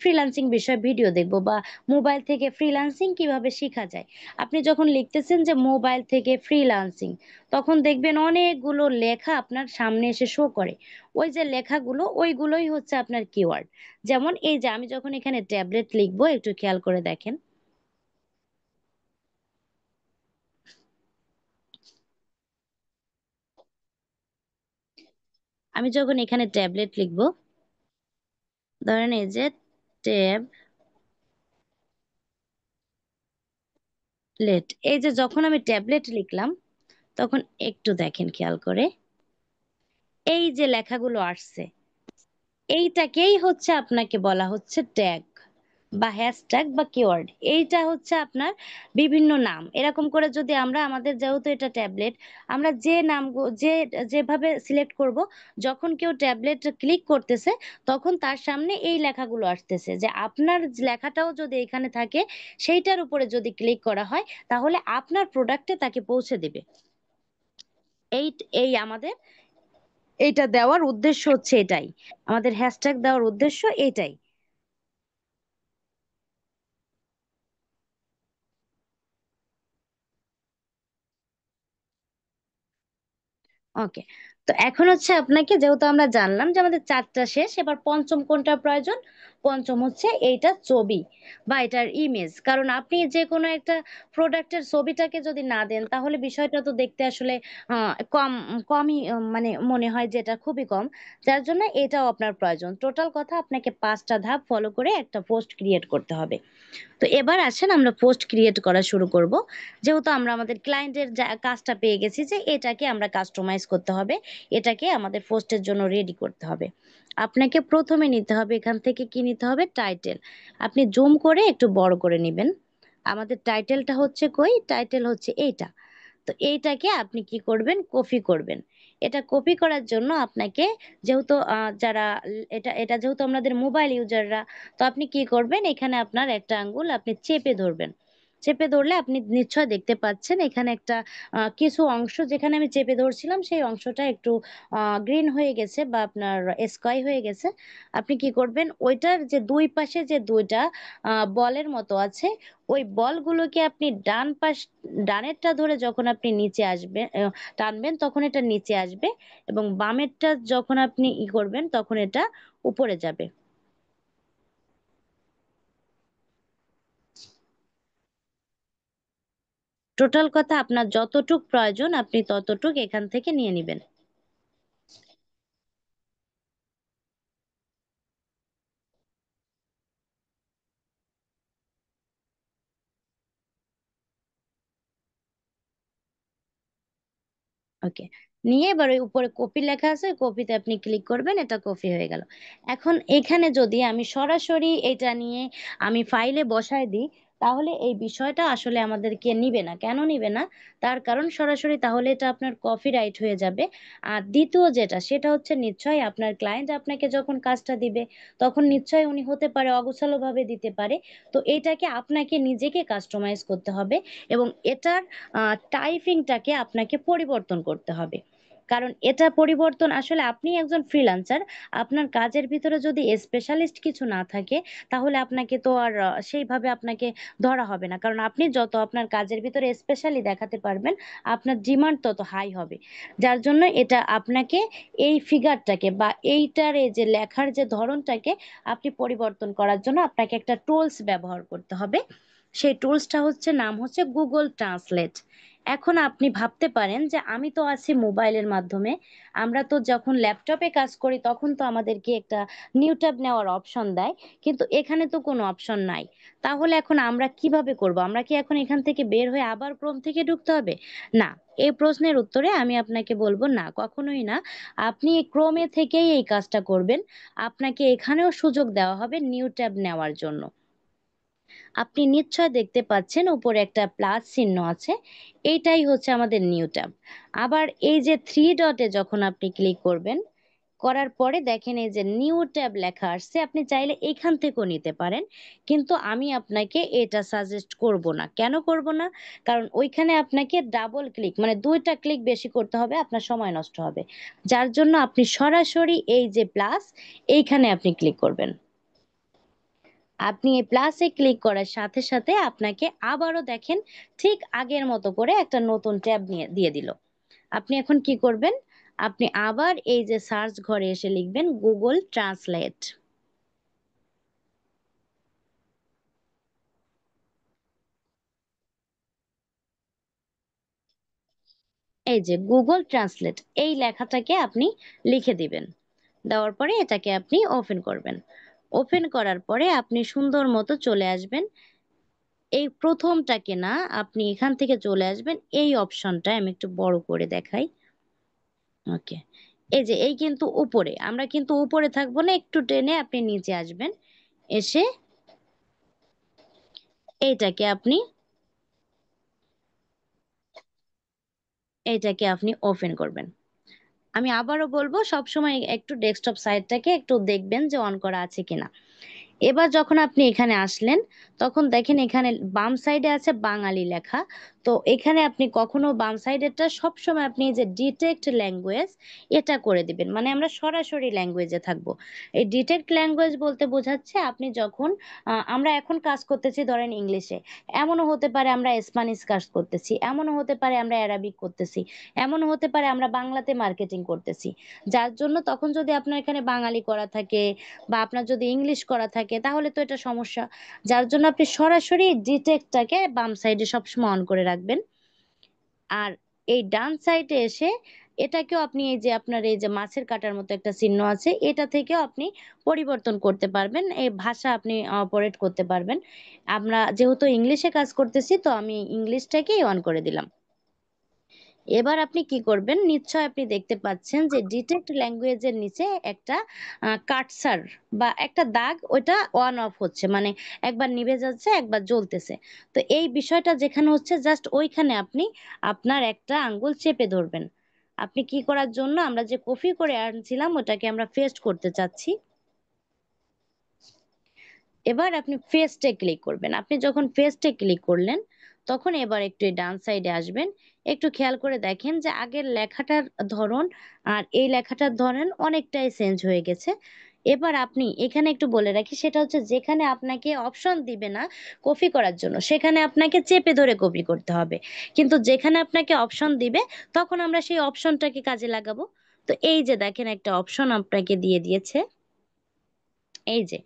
ফ্রিল্যান্সিং বিষয়ে ভিডিও দেখব, বা মোবাইল থেকে ফ্রিল্যান্সিং কিভাবে শিখা যায়। আপনি যখন লিখতেছেন যে মোবাইল থেকে ফ্রিল্যান্সিং, তখন দেখবেন অনেকগুলো লেখা আপনার সামনে এসে শো করে। ওই যে লেখাগুলো, ওইগুলোই হচ্ছে আপনার কিওয়ার্ড। যেমন এই যে আমি যখন এখানে ট্যাবলেট লিখবো, একটু খেয়াল করে দেখেন। আমি যখন এখানে ট্যাবলেট লিখবো, ধরেন এই যে ট্যাবলেট, এই যে যখন আমি ট্যাবলেট লিখলাম, তখন একটু দেখেন খেয়াল করে, এই যে লেখাগুলো আসছে, এইটাকেই হচ্ছে আপনাকে বলা হচ্ছে ট্যাগ বা হ্যাশট্যাগ বা কিওয়ার্ড। এইটা হচ্ছে আপনার বিভিন্ন নাম, এরকম করে যদি আমরা আমাদের, যেহেতু এটা ট্যাবলেট, আমরা যে নাম, যে যেভাবে সিলেক্ট করব, যখন কেউ ট্যাবলেট ক্লিক করতেছে, তখন তার সামনে এই লেখাগুলো আসতেছে, যে আপনার লেখাটাও যদি এখানে থাকে, সেইটার উপরে যদি ক্লিক করা হয়, তাহলে আপনার প্রোডাক্টে তাকে পৌঁছে দিবে। এই এই আমাদের এইটা দেওয়ার উদ্দেশ্য হচ্ছে এটাই, আমাদের হ্যাশট্যাগ দেওয়ার উদ্দেশ্য এটাই। ওকে। তো এখন হচ্ছে আপনাকে, যেহেতু আমরা জানলাম যে আমাদের 4টা শেষ, এবার পঞ্চম কোনটা প্রয়োজন? পঞ্চম হচ্ছে এইটা ছবি বা এটার ইমেজ। কারণ আপনি যে কোনো একটা প্রোডাক্টের ছবিটাকে যদি না দেন, তাহলে বিষয়টা তো দেখতে আসলে কমই মানে মনে হয় যে এটা খুবই কম। যার জন্য এটাও আপনার প্রয়োজন। টোটাল কথা, আপনাকে 5টা ধাপ ফলো করে একটা পোস্ট ক্রিয়েট করতে হবে। তো এবার আসেন আমরা পোস্ট ক্রিয়েট করা শুরু করব। যেহেতু আমরা আমাদের ক্লায়েন্টের কাজটা পেয়ে গেছি, যে এটাকে আমরা কাস্টমাইজ করতে হবে, এটাকে আমাদের পোস্টের জন্য রেডি করতে হবে। আপনাকে প্রথমে নিতে হবে, এখান থেকে কি নিতে হবে? টাইটেল। আপনি জুম করে একটু বড় করে নেবেন। আমাদের টাইটেলটা হচ্ছে কই? টাইটেল হচ্ছে এইটা। তো এইটাকে আপনি কি করবেন? কপি করবেন। এটা কপি করার জন্য আপনাকে, যেহেতু যারা এটা এটা যেহেতু আমাদের মোবাইল ইউজাররা, তো আপনি কি করবেন? এখানে আপনার একটা আঙ্গুল আপনি চেপে ধরবেন। চেপে ধরলে আপনি নিশ্চয় দেখতে পাচ্ছেন এখানে একটা কিছু অংশ, যেখানে আমি চেপে ধরছিলাম সেই অংশটা একটু গ্রিন হয়ে গেছে বা আপনার স্কাই হয়ে গেছে। আপনি কি করবেন? ওইটার যে ২ পাশে যে ২ টা বলের মতো আছে, ওই বলগুলোকে আপনি ডানেরটা ধরে যখন আপনি নিচে আসবে টানবেন, তখন এটা নিচে আসবে, এবং বামেরটা যখন আপনি করবেন, তখন এটা উপরে যাবে। টোটাল কথা, আপনার যতটুক প্রয়োজন আপনি ততটুক এখান থেকে নিয়ে নিবেন। ওকে। নিয়ে এবার ওই উপরে কপি লেখা আছে, কপিতে আপনি ক্লিক করবেন, এটা কপি হয়ে গেল। এখন এখানে যদি আমি সরাসরি এটা নিয়ে আমি ফাইলে বসায় দিই, তাহলে এই বিষয়টা আসলে আমাদেরকে নিবে না। কেন নিবে না? তার কারণ সরাসরি তাহলে এটা আপনার কপিরাইট হয়ে যাবে। আর দ্বিতীয় যেটা, সেটা হচ্ছে নিশ্চয়ই আপনার ক্লায়েন্ট আপনাকে যখন কাজটা দিবে, তখন নিশ্চয়ই উনি হতে পারে অগোছালোভাবে দিতে পারে। তো এইটাকে আপনাকে নিজেকে কাস্টমাইজ করতে হবে, এবং এটার টাইপিংটাকে আপনাকে পরিবর্তন করতে হবে। কারণ এটা পরিবর্তন, আসলে আপনি একজন ফ্রিল্যান্সার, আপনার কাজের ভিতরে যদি স্পেশালিস্ট কিছু না থাকে, তাহলে আপনাকে তো আর সেইভাবে আপনাকে ধরা হবে না। কারণ আপনি যত আপনার কাজের ভিতরে স্পেশালি দেখাতে পারবেন, আপনার ডিমান্ড তত হাই হবে। যার জন্য এটা আপনাকে এই ফিগারটাকে বা এইটার এই যে লেখার যে ধরনটাকে আপনি পরিবর্তন করার জন্য আপনাকে একটা টুলস ব্যবহার করতে হবে। সেই টুলসটা হচ্ছে নাম হচ্ছে গুগল ট্রান্সলেট। এখন আপনি ভাবতে পারেন যে আমি তো আছি মোবাইলের মাধ্যমে। আমরা তো যখন ল্যাপটপে কাজ করি তখন তো আমাদেরকে একটা নিউ ট্যাব নেওয়ার অপশন দেয়। কিন্তু এখানে তো কোনো অপশন নাই। তাহলে এখন আমরা কিভাবে করব? আমরা কি এখন এখান থেকে বের হয়ে আবার ক্রোম থেকে ঢুকতে হবে? না। এই প্রশ্নের উত্তরে আমি আপনাকে বলব না, কখনোই না। আপনি ক্রোমে থেকেই এই কাজটা করবেন। আপনাকে এখানেও সুযোগ দেওয়া হবে নিউ ট্যাব নেওয়ার জন্য। আপনি নিশ্চয় দেখতে পাচ্ছেন উপরে একটা প্লাস চিহ্ন আছে। এইটাই হচ্ছে আমাদের নিউ ট্যাব। আবার এই যে 3 ডটে যখন আপনি ক্লিক করবেন, করার পরে দেখেন এই যে নিউ ট্যাব লেখা আসছে। আপনি চাইলে এখান থেকেও নিতে পারেন। কিন্তু আমি আপনাকে এটা সাজেস্ট করব না। কেন করব না? কারণ ওইখানে আপনাকে ডাবল ক্লিক মানে ২ টা ক্লিক বেশি করতে হবে, আপনার সময় নষ্ট হবে। যার জন্য আপনি সরাসরি এই যে প্লাস এইখানে আপনি ক্লিক করবেন। আপনি এই প্লাসে ক্লিক করার সাথে, সাথে আপনাকে আবারও দেখেন ঠিক আগের মতো করে একটা নতুন ট্যাব দিয়ে দিল। আপনি এখন কি করবেন? আপনি আবার এই যে সার্চ ঘরে এসে লিখবেন গুগল ট্রান্সলেট। এই যে গুগল ট্রান্সলেট এই লেখাটাকে আপনি লিখে দিবেন। দেওয়ার পরে এটাকে আপনি ওপেন করবেন। ওপেন করার পরে আপনি সুন্দর মতো চলে আসবেন। এই প্রথমটাকে না আপনি এখান থেকে চলে আসবেন এই অপশনটায় আমি একটু বড় করে দেখাই। ওকে। এই যে এই কিন্তু উপরে। আমরা কিন্তু উপরে থাকবো না, একটু টেনে আপনি নিচে আসবেন। এসে এইটাকে আপনি ওপেন করবেন। আমি আবারও বলব সবসময় একটু ডেস্কটপ সাইডটাকে একটু দেখবেন যে অন করা আছে কিনা। এবার যখন আপনি এখানে আসলেন, তখন দেখেন এখানে বাম সাইডে আছে বাঙালি লেখা। তো এখানে আপনি কখনো বাম সাইডেরটা সবসময় আপনি এই যে ডিটেক্ট ল্যাঙ্গুয়েজ এটা করে দিবেন। মানে আমরা সরাসরি ল্যাঙ্গুয়েজে থাকবো। এই ডিটেক্ট ল্যাঙ্গুয়েজ বলতে বোঝাচ্ছে আপনি যখন আমরা এখন কাজ করতেছি ধরেন ইংলিশে। এমনও হতে পারে আমরা স্প্যানিশ কাজ করতেছি। এমনও হতে পারে আমরা অ্যারাবিক করতেছি। এমনও হতে পারে আমরা বাংলাতে মার্কেটিং করতেছি। যার জন্য তখন যদি আপনার এখানে বাঙালি করা থাকে বা আপনার যদি ইংলিশ করা থাকে তাহলে তো এটা সমস্যা। যার জন্য আপনি সরাসরি ডিটেক্টটাকে বাম সাইডে সবসময় অন করে রাখবেন। আর এই ডান সাইডে এসে এটাকেও আপনি এই যে আপনার এই যে মাছের কাঁটার মতো একটা চিহ্ন আছে, এটা থেকেও আপনি পরিবর্তন করতে পারবেন। এই ভাষা আপনি অপারেট করতে পারবেন। আমরা যেহেতু ইংলিশে কাজ করতেছি তো আমি ইংলিশটাকেই অন করে দিলাম। এবার আপনি কি করবেন? নিশ্চয়ই আপনি দেখতে পাচ্ছেন যে ডিটেক্ট ল্যাঙ্গুয়েজ এর নিচে একটা কার্সার বা একটা দাগ ওইটা অন অফ হচ্ছে। মানে একবার নিভে যাচ্ছে, একবার জ্বলতেছে। তো এই বিষয়টা যেখানে হচ্ছে জাস্ট ওইখানে আপনি আপনার একটা আঙ্গুল চেপে ধরবেন। আপনি কি করার জন্য আমরা যে কপি করে আনছিলাম ওটাকে আমরা পেস্ট করতে চাচ্ছি। এবার আপনি পেস্টে ক্লিক করবেন। আপনি যখন পেস্টে ক্লিক করলেন, তখন এবার একটু এই ডান সাইডে আসবেন। একটু খেয়াল করে দেখেন যে আগের লেখাটার ধরন আর এই লেখাটার ধরন অনেকটাই চেঞ্জ হয়ে গেছে। এবার আপনি এখানে একটু বলে রাখি সেটা হচ্ছে যেখানে আপনাকে অপশন দিবে না কপি করার জন্য, সেখানে আপনাকে চেপে ধরে কপি করতে হবে। কিন্তু যেখানে আপনাকে অপশন দিবে তখন আমরা সেই অপশনটাকে কাজে লাগাবো। তো এই যে দেখেন একটা অপশন আপনাকে দিয়ে দিয়েছে। এই যে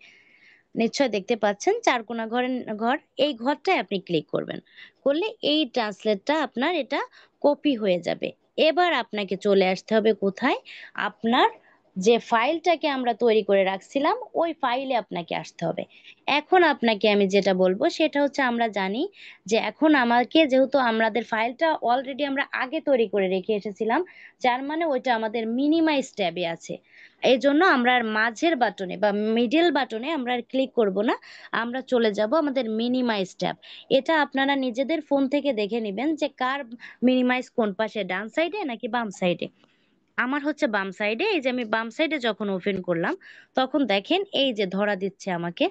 নিশ্চয়ই দেখতে পাচ্ছেন ৪ কোনা ঘর। এই ঘরটায় আপনি ক্লিক করবেন। করলে এই ট্রান্সলেটটা আপনার এটা কপি হয়ে যাবে। এবার আপনাকে চলে আসতে হবে কোথায়? আপনার যে ফাইলটাকে আমরা তৈরি করে রাখছিলাম, ওই ফাইলে আপনাকে আসতে হবে। এখন আপনাকে আমি যেটা বলব সেটা হচ্ছে আমরা জানি যে এখন আমাকে যেহেতু আমাদের ফাইলটা অলরেডি আমরা আগে তৈরি করে রেখে এসেছিলাম, যার মানে ওইটা আমাদের মিনিমাইজ ট্যাবে আছে। এজন্য আমরা আর মাঝের বাটনে বা মিডল বাটনে আমরা আর ক্লিক করব না। আমরা চলে যাব আমাদের মিনিমাইজ ট্যাব। এটা আপনারা নিজেদের ফোন থেকে দেখে নিবেন যে কার মিনিমাইজ কোন পাশে, ডান সাইডে নাকি বাম সাইডে। আমার হচ্ছে বাম সাইডে। এই যে আমি বাম সাইডে যখন ওপেন করলাম, তখন দেখেন এই যে ধরা দিচ্ছে আমাকে।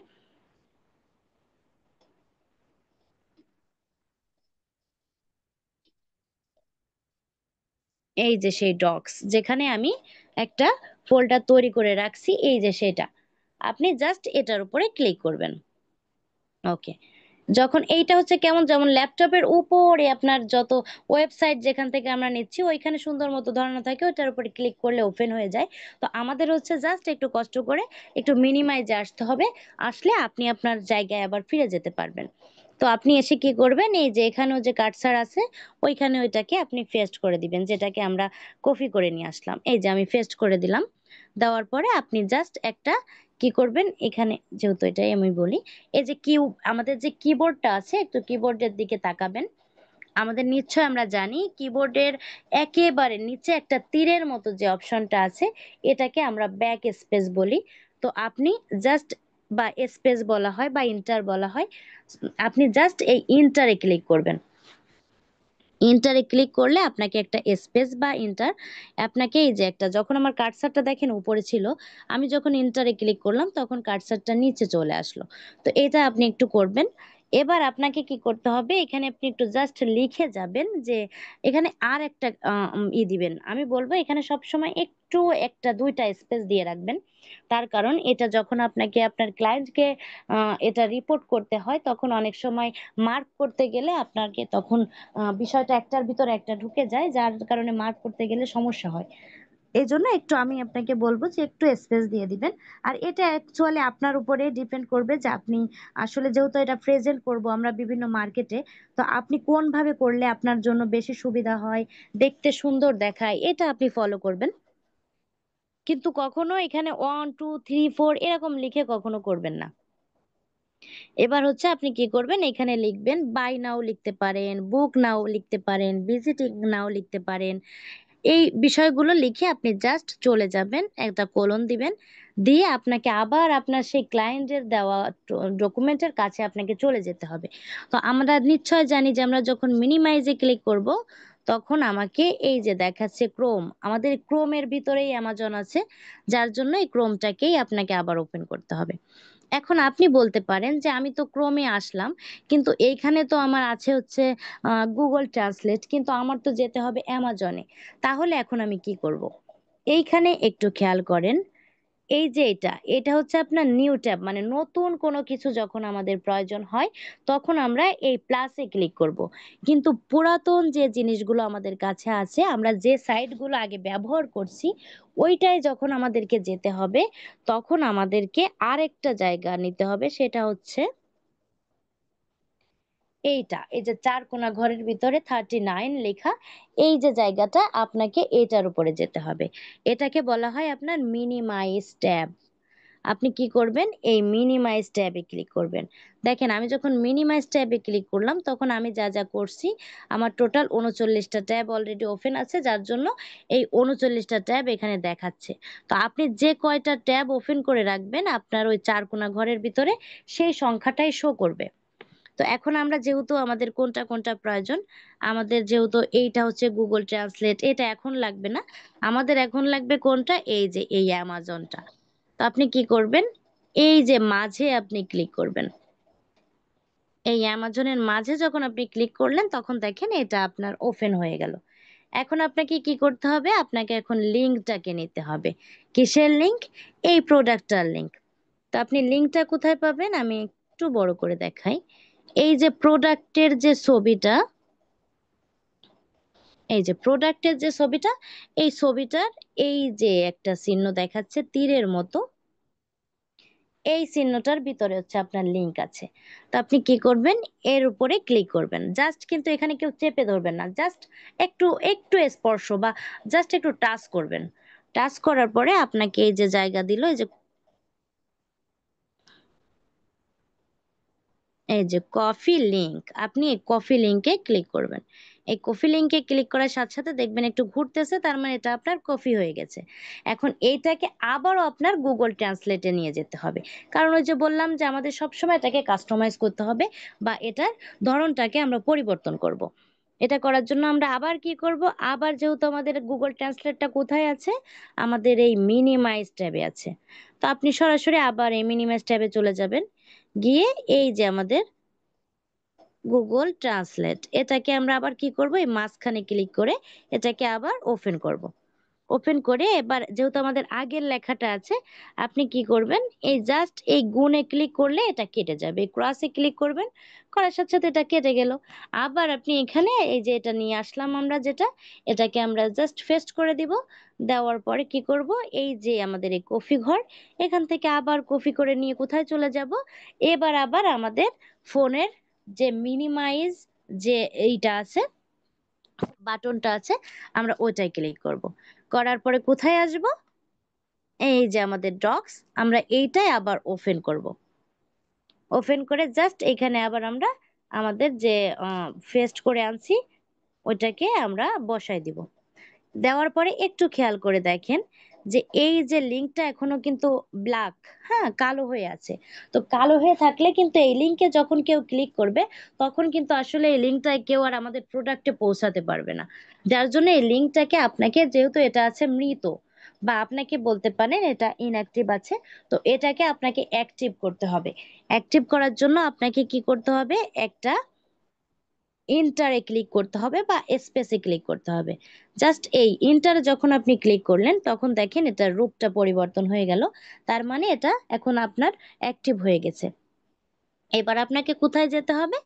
এই যে সেই ডক্স যেখানে আমি একটা ফোল্ডার তৈরি করে রাখছি, এই যে সেটা। আপনি জাস্ট এটার উপরে ক্লিক করবেন। ওকে। যখন এইটা হচ্ছে কেমন যেমন ল্যাপটপের উপরে আপনার যত ওয়েবসাইট যেখান থেকে আমরা নিচ্ছি ওইখানে সুন্দর মতো ধরানো থাকে, ওইটার উপরে ক্লিক করলে ওপেন হয়ে যায়। তো আমাদের হচ্ছে জাস্ট একটু কষ্ট করে একটু মিনিমাইজে আসতে হবে। আসলে আপনি আপনার জায়গায় আবার ফিরে যেতে পারবেন। তো আপনি এসে কি করবেন, এই যে এখানেও যে কার্সার আছে ওইখানে ওইটাকে আপনি পেস্ট করে দিবেন, যেটাকে আমরা কপি করে নিয়ে আসলাম। এই যে আমি পেস্ট করে দিলাম। দেওয়ার পরে আপনি জাস্ট একটা কি করবেন, এখানে যেহেতু এটাই আমি বলি, এই যে আমাদের যে কিবোর্ডটা আছে একটু কিবোর্ডের দিকে তাকাবেন। আমাদের নিশ্চয় আমরা জানি কিবোর্ডের একেবারে নিচে একটা তীরের মতো যে অপশনটা আছে এটাকে আমরা ব্যাক স্পেস বলি। তো আপনি জাস্ট, বা স্পেস বলা হয় বা ইন্টার বলা হয়, আপনি জাস্ট এই ইন্টারে ক্লিক করবেন। ইন্টারে ক্লিক করলে আপনাকে একটা স্পেস বা ইন্টার, আপনাকে এই যে একটা, যখন আমার কার্সারটা দেখেন উপরে ছিল, আমি যখন ইন্টারে ক্লিক করলাম তখন কার্সারটা নিচে চলে আসলো। তো এটা আপনি একটু করবেন। এবার আপনাকে কি করতে হবে, এখানে আপনি একটু জাস্ট লিখে যাবেন যে এখানে আর একটা দিবেন। আমি বলবো এখানে সবসময় একটু একটা দুইটা স্পেস দিয়ে রাখবেন। তার কারণ এটা যখন আপনাকে আপনার ক্লায়েন্টকে এটা রিপোর্ট করতে হয় তখন অনেক সময় মার্ক করতে গেলে আপনাকে তখন বিষয়টা একটার ভিতরে একটা ঢুকে যায়, যার কারণে মার্ক করতে গেলে সমস্যা হয়। এজন্য একটু আমি আপনাকে বলবো যে একটু স্পেস দিয়ে দিবেন। আর এটা অ্যাকচুয়ালি আপনার উপরে ডিপেন্ড করবে যে আপনি আসলে, যেহেতু এটা প্রেজেন্ট করব আমরা বিভিন্ন মার্কেটে, তো আপনি কোনভাবে করলে আপনার জন্য বেশি সুবিধা হয়, দেখতে সুন্দর দেখায়, এটা আপনি ফলো করবেন। কিন্তু কখনো এখানে 1 2 3 4 এরকম লিখে কখনো করবেন না। এবার হচ্ছে আপনি কি করবেন, এখানে লিখবেন বাই নাও লিখতে পারেন, বুক নাও লিখতে পারেন, ভিজিটিং নাও লিখতে পারেন। এই বিষয়গুলো লিখে আপনি জাস্ট চলে যাবেন, একটা কোলন দিবেন, দিয়ে আপনাকে আবার আপনার সেই ক্লায়েন্টের দেওয়া ডকুমেন্টের কাছে আপনাকে চলে যেতে হবে। তো আমরা নিশ্চয় জানি যে আমরা যখন মিনিমাইজে ক্লিক করব তখন আমাকে এই যে দেখাচ্ছে ক্রোম, আমাদের ক্রোমের ভিতরেই অ্যামাজন আছে, যার জন্য এই ক্রোমটাকেই আপনাকে আবার ওপেন করতে হবে। এখন আপনি বলতে পারেন যে আমি তো ক্রোমে আসলাম, কিন্তু এইখানে তো আমার আছে হচ্ছে গুগল ট্রান্সলেট, কিন্তু আমার তো যেতে হবে অ্যামাজনে। তাহলে এখন আমি কি করব? এইখানে একটু খেয়াল করেন, এই যে এটা হচ্ছে আপনার নিউ ট্যাব, মানে নতুন কোনো কিছু যখন আমাদের প্রয়োজন হয় তখন আমরা এই প্লাসে ক্লিক করব। কিন্তু পুরাতন যে জিনিসগুলো আমাদের কাছে আছে, আমরা যে সাইটগুলো আগে ব্যবহার করছি ওইটাই যখন আমাদেরকে যেতে হবে, তখন আমাদেরকে আরেকটা জায়গা নিতে হবে, সেটা হচ্ছে এইটা, এই যে চার কোনা ঘরের ভিতরে 39 লেখা, এই যে জায়গাটা আপনাকে এটার উপরে যেতে হবে। এটাকে বলা হয় আপনার মিনিমাইজ ট্যাব। আপনি কি করবেন, এই মিনিমাইজ ট্যাবে ক্লিক করবেন। দেখেন আমি যখন মিনিমাইজ ট্যাবে ক্লিক করলাম তখন আমি যা যা করছি, আমার টোটাল 39টা ট্যাব অলরেডি ওপেন আছে, যার জন্য এই 39টা ট্যাব এখানে দেখাচ্ছে। তো আপনি যে কয়টা ট্যাব ওপেন করে রাখবেন আপনার ওই চার কোনা ঘরের ভিতরে, সেই সংখ্যাটাই শো করবে। তো এখন আমরা যেহেতু আমাদের কোনটা কোনটা প্রয়োজন, আমাদের যেহেতু এইটা হচ্ছে গুগল ট্রান্সলেট, এটা এখন লাগবে না, আমাদের এখন লাগবে কোনটা, এই যে এই অ্যামাজনটা। তো আপনি কি করবেন, এই যে মাঝে আপনি ক্লিক করবেন। এই অ্যামাজনের মাঝে যখন আপনি ক্লিক করলেন তখন দেখেন এটা আপনার ওপেন হয়ে গেল। এখন আপনাকে কি করতে হবে, আপনাকে এখন লিঙ্কটাকে নিতে হবে। কিসের লিঙ্ক? এই প্রোডাক্টটার লিঙ্ক। তো আপনি লিঙ্কটা কোথায় পাবেন, আমি একটু বড় করে দেখাই। এই যে প্রোডাক্টের যে ছবিটা, এই যে প্রোডাক্টের যে ছবিটা, এই ছবিটার এই যে একটা চিহ্ন দেখাচ্ছে তীরের মতো, এই চিহ্নটার ভিতরে হচ্ছে আপনার লিংক আছে। তো আপনি কি করবেন, এর উপরে ক্লিক করবেন জাস্ট, কিন্তু এখানে কেউ চেপে ধরবেন না, জাস্ট একটু একটু স্পর্শ বা জাস্ট একটু টাচ করবেন। টাচ করার পরে আপনাকে এই যে জায়গা দিল, এই যে এই যে কফি লিংক, আপনি এই কফি লিংকে ক্লিক করবেন। এই কফি লিংকে ক্লিক করার সাথে সাথে দেখবেন একটু ঘুরতেছে, তার মানে এটা আপনার কফি হয়ে গেছে। এখন এইটাকে আবারও আপনার গুগল ট্রান্সলেটে নিয়ে যেতে হবে, কারণ ওই যে বললাম যে আমাদের সবসময় এটাকে কাস্টমাইজ করতে হবে বা এটার ধরনটাকে আমরা পরিবর্তন করব। এটা করার জন্য আমরা আবার কি করব, আবার যেহেতু আমাদের গুগল ট্রান্সলেটটা কোথায় আছে, আমাদের এই মিনিমাইজ ট্যাবে আছে। তো আপনি সরাসরি আবার এই মিনিমাইজ ট্যাবে চলে যাবেন, গিয়ে এই যে আমাদের গুগল ট্রান্সলেট, এটাকে আমরা আবার কি করব, এই মাঝখানে ক্লিক করে এটাকে আবার ওপেন করব। ওপেন করে এবার যেহেতু আমাদের আগের লেখাটা আছে, আপনি কি করবেন, এই জাস্ট এই গুণে ক্লিক করলে এটা কেটে যাবে, ক্রসে ক্লিক করবেন, করার সাথে সাথে এটা কেটে গেল। আবার আপনি এখানে এই যে এটা নিয়ে আসলাম আমরা যেটা, এটাকে আমরা জাস্ট পেস্ট করে দিব। দেওয়ার পরে কি করব, এই যে আমাদের এই কফি ঘর, এখান থেকে আবার কপি করে নিয়ে কোথায় চলে যাব, এবার আবার আমাদের ফোনের যে মিনিমাইজ যে এইটা আছে, বাটনটা আছে, আমরা ওইটায় ক্লিক করব। করার পরে কোথায় আসব? এই যে আমাদের ডক্স, আমরা এইটাই আবার ওপেন করব। ওপেন করে জাস্ট এখানে আবার আমরা আমাদের যে পেস্ট করে আনছি ওইটাকে আমরা বসাই দিব। দেওয়ার পরে একটু খেয়াল করে দেখেন যে এই যে লিঙ্কটা এখনো কিন্তু ব্ল্যাক, হ্যাঁ, কালো হয়ে আছে। তো কালো হয়ে থাকলে কিন্তু এই লিঙ্কে যখন কেউ ক্লিক করবে তখন কিন্তু আসলে এই লিঙ্কটায় কেউ আর আমাদের প্রোডাক্টে পৌঁছাতে পারবে না। যার জন্য এই লিঙ্কটাকে আপনাকে, যেহেতু এটা আছে মৃত, বা আপনাকে বলতে পারেন এটা ইনঅ্যাক্টিভ আছে, তো এটাকে আপনাকে অ্যাক্টিভ করতে হবে। অ্যাক্টিভ করার জন্য আপনাকে কি করতে হবে? একটা এন্টারে ক্লিক করতে হবে বা স্পেসে ক্লিক করতে হবে। জাস্ট এই এন্টারে যখন আপনি ক্লিক করলেন তখন দেখেন এটার রূপটা পরিবর্তন হয়ে গেল। তার মানে এটা এখন আপনার অ্যাক্টিভ হয়ে গেছে। এবার আপনাকে কোথায় যেতে হবে?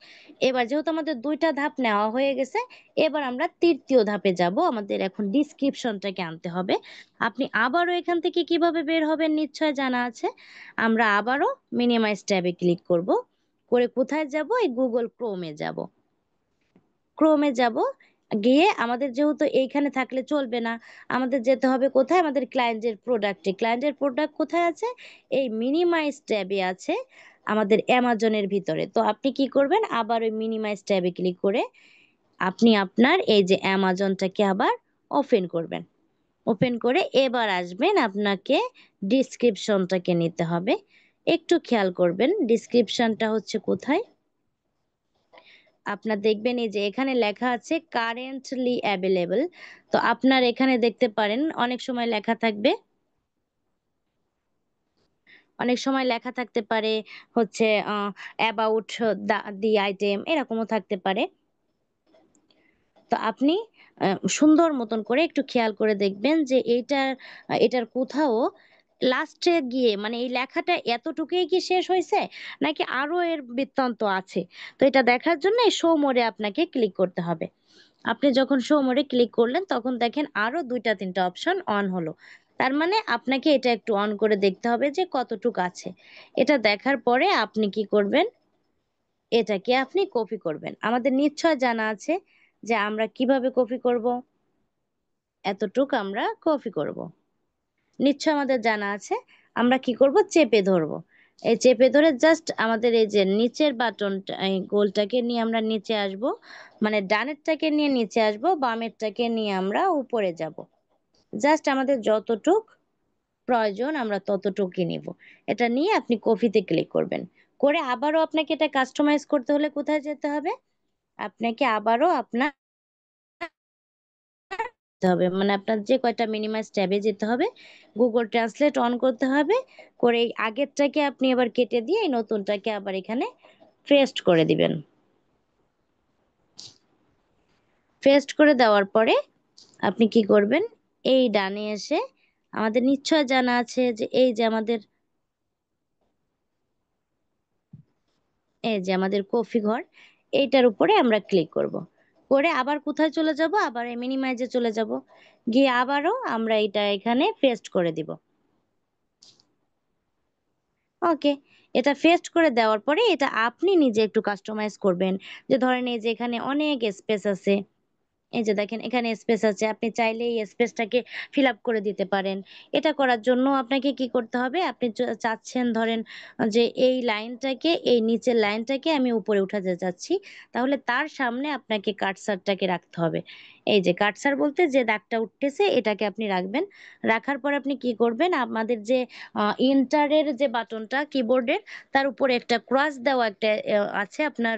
এবার যেহেতু আমাদের ২ টা ধাপ নেওয়া হয়ে গেছে, এবার আমরা ৩য় ধাপে যাব। আমাদের এখন ডেসক্রিপশনটাকে আনতে হবে। আপনি আবারও এখান থেকে কিভাবে বের হবেন নিশ্চয় জানা আছে। আমরা আবারও মিনিমাইজ ট্যাবে ক্লিক করব। করে কোথায় যাব? এই Google Chrome এ যাব। ক্রোমে যাব। গিয়ে আমাদের যেহেতু এইখানে থাকলে চলবে না, আমাদের যেতে হবে কোথায়? আমাদের ক্লায়েন্টের প্রোডাক্টে। ক্লায়েন্টের প্রোডাক্ট কোথায় আছে? এই মিনিমাইজ ট্যাবে আছে আমাদের অ্যামাজনের ভিতরে। তো আপনি কি করবেন? আবার ওই মিনিমাইজ ট্যাবে ক্লিক করে আপনি আপনার এই যে অ্যামাজনটাকে আবার ওপেন করবেন। ওপেন করে এবার আসবেন, আপনাকে ডেসক্রিপশনটাকে নিতে হবে। একটু খেয়াল করবেন ডেসক্রিপশনটা হচ্ছে কোথায়? আপনার দেখবেন এই যে এখানে লেখা আছে কারেন্টলি অ্যাভেলেবল। তো আপনার এখানে দেখতে পারেন অনেক সময় লেখা থাকবে, অনেক সময় লেখা থাকতে পারে হচ্ছে অ্যাবাউট দি আইটেম, এরকমও থাকতে পারে। তো আপনি সুন্দর মতন করে একটু খেয়াল করে দেখবেন যে এটার কোথাও লাস্টে গিয়ে মানে এই লেখাটা এতটুকুই কি শেষ হইছে? নাকি আরো এর বৃত্তান্ত আছে? তো এটা দেখার জন্য এই শো মোড এ আপনাকে ক্লিক করতে হবে। আপনি যখন শো মোড এ ক্লিক করলেন তখন দেখেন আরো ২ টা ৩ টা অপশন অন হলো। তার মানে আপনাকে এটা একটু অন করে দেখতে হবে যে কতটুক আছে। এটা দেখার পরে আপনি কি করবেন? এটাকে আপনি কপি করবেন। আমাদের নিশ্চয় জানা আছে যে আমরা কিভাবে কপি করব? এতটুক আমরা কপি করব। নিশ্চয় আমাদের জানা আছে। আমরা কি করব? চেপে ধরব। এই চেপে ধরে জাস্ট আমাদের এই যে নিচের বাটনটা, এই গোলটাকে নিয়ে আমরা নিচে আসব। মানে ডানেরটাকে নিয়ে নিচে আসব, বামেরটাকে নিয়ে আমরা উপরে যাব। জাস্ট আমাদের যতটুক প্রয়োজন আমরা ততটুকুই নিব। এটা নিয়ে আপনি কপিতে ক্লিক করবেন। করে আবারও আপনাকে এটা কাস্টমাইজ করতে হলে কোথায় যেতে হবে? আপনাকে আবারও আপনার যেতে হবে। মানে আপনার যে কয়টা মিনিমাইজ ট্যাবে যেতে হবে, Google ট্রান্সলেট অন করতে হবে। করে এই আগেরটাকে আপনি আবার কেটে দিয়ে এই নতুনটাকে আবার এখানে পেস্ট করে দিবেন। পেস্ট করে দেওয়ার পরে আপনি কি করবেন? এই ডানে এসে আমাদের নিশ্চয় জানা আছে যে এই যে আমাদের কফি ঘর, এইটার উপরে আমরা ক্লিক করব। করে আবার কোথায় চলে যাব? আবার এই মিনিমাইজে চলে যাব। গিয়ে আবারও আমরা এটা এখানে পেস্ট করে দিব। ওকে। এটা পেস্ট করে দেওয়ার পরে এটা আপনি নিজে একটু কাস্টমাইজ করবেন। যে ধরেন এই যে এখানে অনেক স্পেস আছে। এই যে দেখেন এখানে স্পেস আছে। আপনি চাইলে এই স্পেসটাকে ফিল আপ করে দিতে পারেন। এটা করার জন্য আপনাকে কি করতে হবে? আপনি চাচ্ছেন ধরেন যে এই লাইনটাকে, এই নিচের লাইনটাকে আমি উপরে উঠাতে চাচ্ছি। তাহলে তার সামনে আপনাকে কার্সারটাকে রাখতে হবে। এই যে কার্সার বলতে যে দাগটা উঠতেছে এটাকে আপনি রাখবেন। রাখার পরে আপনি কি করবেন? আমাদের যে এন্টারের যে বাটনটা কিবোর্ডের, তার উপরে একটা ক্রস দেওয়া একটা আছে আপনার,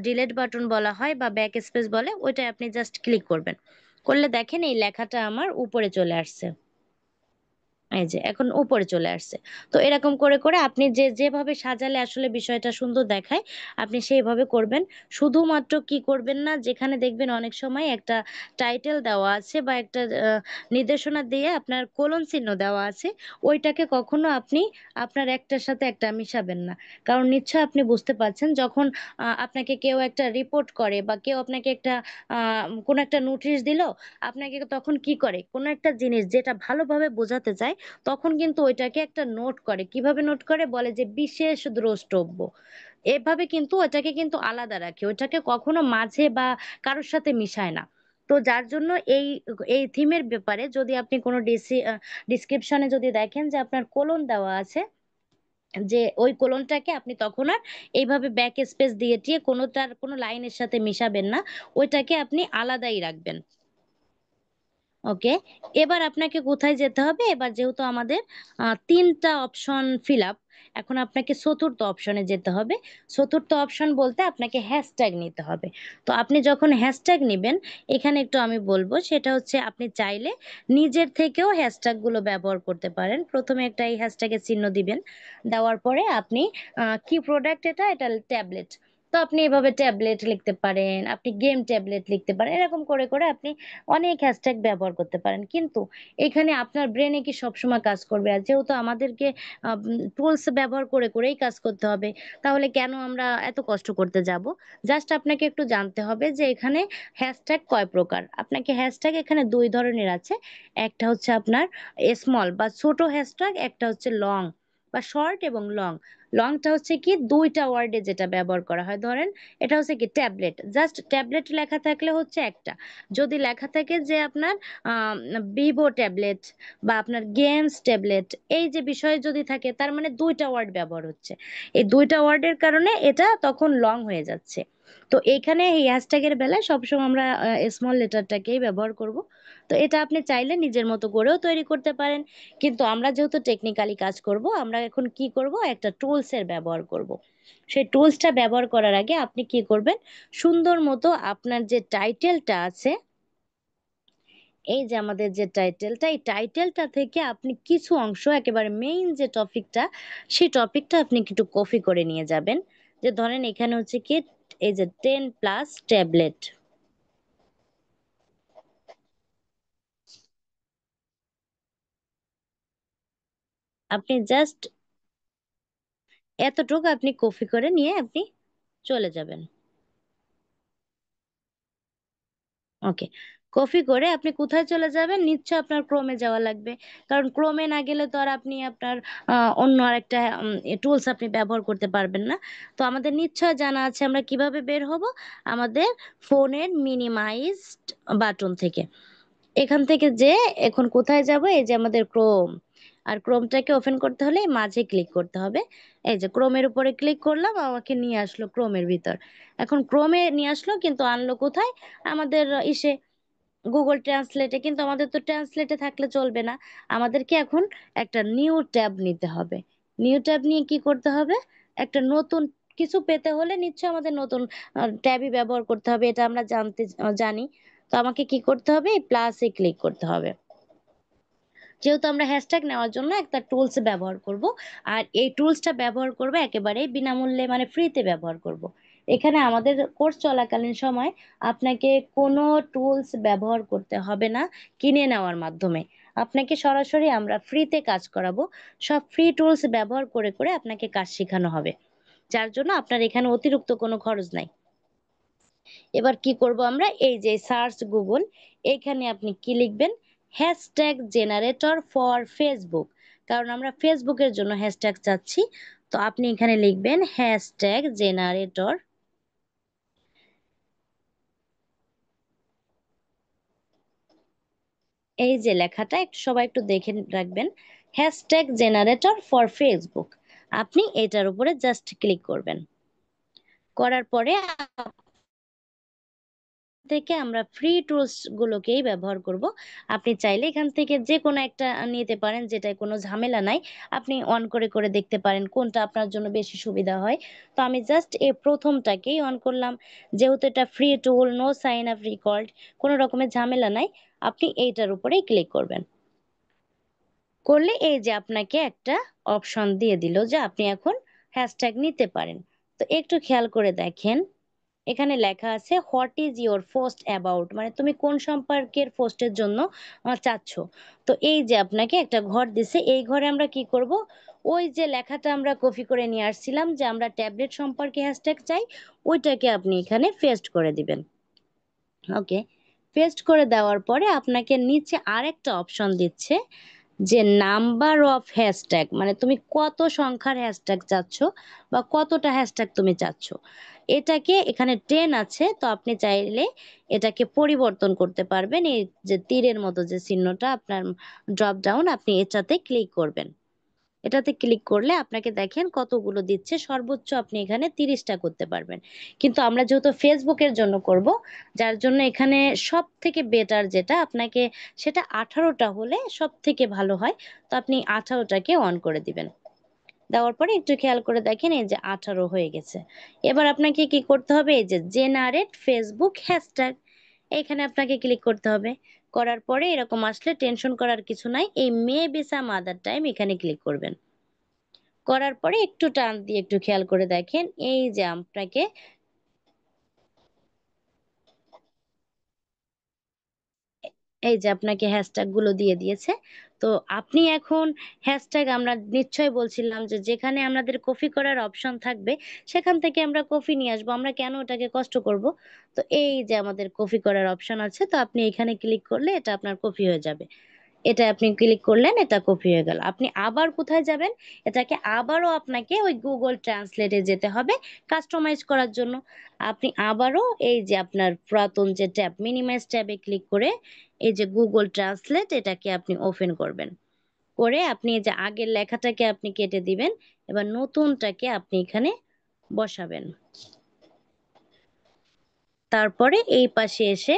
ডিলিট বাটন বলা হয় বা ব্যাক স্পেস বলে, ওইটায় আপনি জাস্ট ক্লিক করবেন। করলে দেখেন এই লেখাটা আমার উপরে চলে আসছে। এই যে এখন উপরে চলে আসছে। তো এরকম করে, করে আপনি যেভাবে সাজালে আসলে বিষয়টা সুন্দর দেখায়, আপনি সেইভাবে করবেন। শুধুমাত্র কি করবেন না, যেখানে দেখবেন অনেক সময় একটা টাইটেল দেওয়া আছে বা একটা নির্দেশনা দিয়ে আপনার কোলন চিহ্ন দেওয়া আছে, ওইটাকে কখনো আপনি আপনার একটার সাথে একটা মিশাবেন না। কারণ নিশ্চয়ই আপনি বুঝতে পারছেন যখন আপনাকে কেউ একটা রিপোর্ট করে বা কেউ আপনাকে একটা আ কোনো একটা নোটিশ দিল, আপনাকে তখন কি করে? কোনো একটা জিনিস যেটা ভালোভাবে বোঝাতে চায় তখন কিন্তু ওইটাকে একটা নোট করে। কিভাবে নোট করে? বলে যে বিশেষ দ্রষ্টব্য। এভাবে কিন্তু ওটাকে কিন্তু আলাদা রাখে। ওটাকে কখনো মাঝে বা কারোর সাথে মিশায় না। তো যার জন্য এই থিমের ব্যাপারে যদি আপনি কোনো ডেসক্রিপশন এ যদি দেখেন যে আপনার কোলন দেওয়া আছে, যে ওই কোলনটাকে আপনি তখন আর এইভাবে ব্যাক স্পেস দিয়ে টিয়ে কোনোটার কোনো লাইনের সাথে মিশাবেন না। ওইটাকে আপনি আলাদাই রাখবেন। ওকে। এবার আপনাকে কোথায় যেতে হবে? এবার যেহেতু আমাদের ৩ টা অপশন ফিল আপ, এখন আপনাকে ৪র্থ অপশনে যেতে হবে। ৪র্থ অপশন বলতে আপনাকে হ্যাশট্যাগ নিতে হবে। তো আপনি যখন হ্যাশট্যাগ নিবেন, এখানে একটু আমি বলব সেটা হচ্ছে আপনি চাইলে নিজের থেকেও হ্যাশট্যাগ গুলো ব্যবহার করতে পারেন। ১ম এ একটা এই হ্যাশট্যাগের চিহ্ন দিবেন। দেওয়ার পরে আপনি কি প্রোডাক্ট এটা? এটা ট্যাবলেট। তো আপনি এভাবে ট্যাবলেট লিখতে পারেন, আপনি গেম ট্যাবলেট লিখতে পারেন। এরকম করে আপনি অনেক হ্যাশট্যাগ ব্যবহার করতে পারেন। কিন্তু এখানে আপনার ব্রেনে কি সবসময় কাজ করবে? আর যেহেতু আমাদেরকে টুলস ব্যবহার করেই কাজ করতে হবে। তাহলে কেন আমরা এত কষ্ট করতে যাবো? জাস্ট আপনাকে একটু জানতে হবে যে এখানে হ্যাশট্যাগ কয় প্রকার। আপনাকে হ্যাশট্যাগ এখানে ২ ধরনের আছে। একটা হচ্ছে আপনার স্মল বা ছোট হ্যাশট্যাগ, একটা হচ্ছে লং বা শর্ট এবং লং। লংটা হচ্ছে কি ২ টা ওয়ার্ডে যেটা ব্যবহার করা হয়। ধরেন এটা হচ্ছে কি ট্যাবলেট। জাস্ট ট্যাবলেট লেখা থাকলে হচ্ছে একটা। যদি লেখা থাকে যে আপনার আম ভিভো ট্যাবলেট বা আপনার গেমস ট্যাবলেট, এই যে বিষয় যদি থাকে তার মানে ২ টা ওয়ার্ড ব্যবহার হচ্ছে। এই ২ টা ওয়ার্ডের কারণে এটা তখন লং হয়ে যাচ্ছে। তো এইখানে এই হ্যাশট্যাগের বেলায় সবসময় আমরা স্মল লেটারটাকেই ব্যবহার করব। তো এটা আপনি চাইলে নিজের মতো করেও তৈরি করতে পারেন। কিন্তু আমরা যেহেতু টেকনিক্যালি কাজ করব, আমরা এখন কি করব? একটা টুলস এর ব্যবহার করব। সেই টুলসটা ব্যবহার করার আগে আপনি কি করবেন? সুন্দর মতো আপনার যে টাইটেলটা আছে, এই যে আমাদের যে টাইটেলটা, এই টাইটেলটা থেকে আপনি কিছু অংশ একেবারে মেইন যে টপিকটা, সেই টপিকটা আপনি একটু কপি করে নিয়ে যাবেন। যে ধরেন এখানে হচ্ছে কি এই যে 10 প্লাস ট্যাবলেট। আপনি জাস্ট এতটুকু আপনি কপি করে নিয়ে আপনি চলে যাবেন। ওকে। কপি করে আপনি কোথায় চলে যাবেন? নিশ্চয়ই আপনার ক্রোমে যাওয়া লাগবে। কারণ ক্রোমে না গেলে তো আর আপনি আপনার অন্য আরেকটা টুলস আপনি ব্যবহার করতে পারবেন না। তো আমাদের নিশ্চয় জানা আছে আমরা কিভাবে বের হব? আমাদের ফোনের মিনিমাইজড বাটন থেকে। এখান থেকে যেয়ে এখন কোথায় যাব? এই যে আমাদের ক্রোম। আর ক্রোমটাকে ওপেন করতে হলে এই মাঝে ক্লিক করতে হবে। এই যে ক্রোমের উপরে ক্লিক করলাম, আমাকে নিয়ে আসলো ক্রোমের ভিতর। এখন ক্রোমে নিয়ে আসলো কিন্তু আনলো কোথায়? আমাদের ইসে গুগল ট্রান্সলেটে। কিন্তু আমাদের তো ট্রান্সলেটে থাকলে চলবে না। আমাদেরকে এখন একটা নিউ ট্যাব নিতে হবে। নিউ ট্যাব নিয়ে কি করতে হবে? একটা নতুন কিছু পেতে হলে নিশ্চয়ই আমাদের নতুন ট্যাবই ব্যবহার করতে হবে। এটা আমরা জানি। তো আমাকে কি করতে হবে? এই প্লাসে ক্লিক করতে হবে। যেহেতু আমরা হ্যাশট্যাগ নেওয়ার জন্য একটা টুলস ব্যবহার করব। আর এই টুলসটা ব্যবহার করব একেবারেই বিনামূল্যে, মানে ফ্রিতে ব্যবহার করব। এখানে আমাদের কোর্স চলাকালীন সময় আপনাকে কোনো টুলস ব্যবহার করতে হবে না কিনে নেওয়ার মাধ্যমে। আপনাকে সরাসরি আমরা ফ্রিতে কাজ করাবো। সব ফ্রি টুলস ব্যবহার করে আপনাকে কাজ শেখানো হবে। যার জন্য আপনার এখানে অতিরিক্ত কোনো খরচ নাই। এবার কি করব আমরা? এই যে সার্চ গুগল, এইখানে আপনি কি লিখবেন? Hashtag generator for Facebook. কারণ আমরা ফেসবুকের জন্য হ্যাশট্যাগ চাচ্ছি। তো আপনি এখানে লিখবেন হ্যাশট্যাগ জেনারেটর। এই যে লেখাটা একটু সবাই একটু দেখে রাখবেন। Hashtag generator for Facebook. আপনি এটার উপরে জাস্ট ক্লিক করবেন। করার পরে থেকে আমরা ফ্রি টুলস গুলোকেই ব্যবহার করব। আপনি চাইলে এখান থেকে যেকোনো একটা নিতে পারেন, যেটায় কোনো ঝামেলা নাই। আপনি অন করে দেখতে পারেন কোনটা আপনার জন্য বেশি সুবিধা হয়। তো আমি জাস্ট এই ১ম টাকেই অন করলাম। যেহেতু এটা free tool, no sign up required, কোনো রকমের ঝামেলা নাই। আপনি এইটার উপরেই ক্লিক করবেন। করলে এই যে আপনাকে একটা অপশন দিয়ে দিল যে আপনি এখন হ্যাশট্যাগ নিতে পারেন। তো একটু খেয়াল করে দেখেন, এখানে লেখা আছে what is your post about, মানে তুমি কোন সম্পর্কের পোস্টের জন্য চাচ্ছ। তো এই যে আপনাকে একটা ঘর দিছে, এই ঘরে আমরা কি করব? ওই যে লেখাটা আমরা কপি করে নিয়ে আসছিলাম যে আমরা ট্যাবলেট সম্পর্কে হ্যাশট্যাগ চাই, ওইটাকে আপনি এখানে পেস্ট করে দিবেন। ওকে। পেস্ট করে দেওয়ার পরে আপনাকে নিচে আরেকটা অপশন দিচ্ছে। যে নাম্বার অফ হ্যাশট্যাগ, মানে তুমি কত সংখ্যার হ্যাশট্যাগ চাচ্ছ বা কতটা হ্যাশট্যাগ তুমি চাচ্ছ, এটাকে এখানে 10 আছে, তো আপনি চাইলে এটাকে পরিবর্তন করতে পারবেন। এই যে তীরের মতো যে চিহ্নটা আপনার ড্রপ ডাউন, আপনি এটাতে ক্লিক করবেন। এটাতে ক্লিক করলে আপনাকে দেখেন কতগুলো দিচ্ছে, সর্বোচ্চ আপনি এখানে 30টা করতে পারবেন। কিন্তু আমরা যেহেতু ফেসবুকের জন্য করব, যার জন্য এখানে সব থেকে বেটার যেটা আপনাকে, সেটা 18টা হলে সব থেকে ভালো হয়। তো আপনি 18টাকে অন করে দিবেন। দেওয়ার পরে একটু খেয়াল করে দেখেন এই যে 18 হয়ে গেছে। এবার আপনাকে কি করতে হবে, এই যে জেনারেট ফেসবুক হ্যাশট্যাগ, এখানে আপনাকে ক্লিক করতে হবে। করার পরে এরকম আসলে টেনশন করার কিছু নাই, এই may be some other time এখানে ক্লিক করবেন। করার পরে একটু টান দিয়ে একটু খেয়াল করে দেখেন এই যে আপনাকে এই যে আপনাকে হ্যাশট্যাগ গুলো দিয়ে দিয়েছে। তো আপনি এখন হ্যাশট্যাগ, আমরা নিশ্চয়ই বলছিলাম যে যেখানে আমাদের কপি করার অপশন থাকবে সেখান থেকে আমরা কপি নিয়ে আসবো, আমরা কেন ওটাকে কষ্ট করব। তো এই যে আমাদের কপি করার অপশন আছে, তো আপনি এখানে ক্লিক করলে এটা আপনার কপি হয়ে যাবে। এটা আপনি ক্লিক করলেন, এটা কপি হয়ে গেল। আপনি আবার কোথায় যাবেন, এটাকে আবারও আপনাকে ওই গুগল ট্রান্সলেটে যেতে হবে কাস্টমাইজ করার জন্য। আপনি আবারও এই যে আপনার পুরাতন যে ট্যাব, মিনিমাইজ ট্যাবে ক্লিক করে এই যে গুগল ট্রান্সলেট, এটাকে আপনি ওপেন করবেন। করে আপনি এই যে আগের লেখাটাকে আপনি কেটে দিবেন, এবার নতুনটাকে আপনি এখানে বসাবেন। তারপরে এই পাশে এসে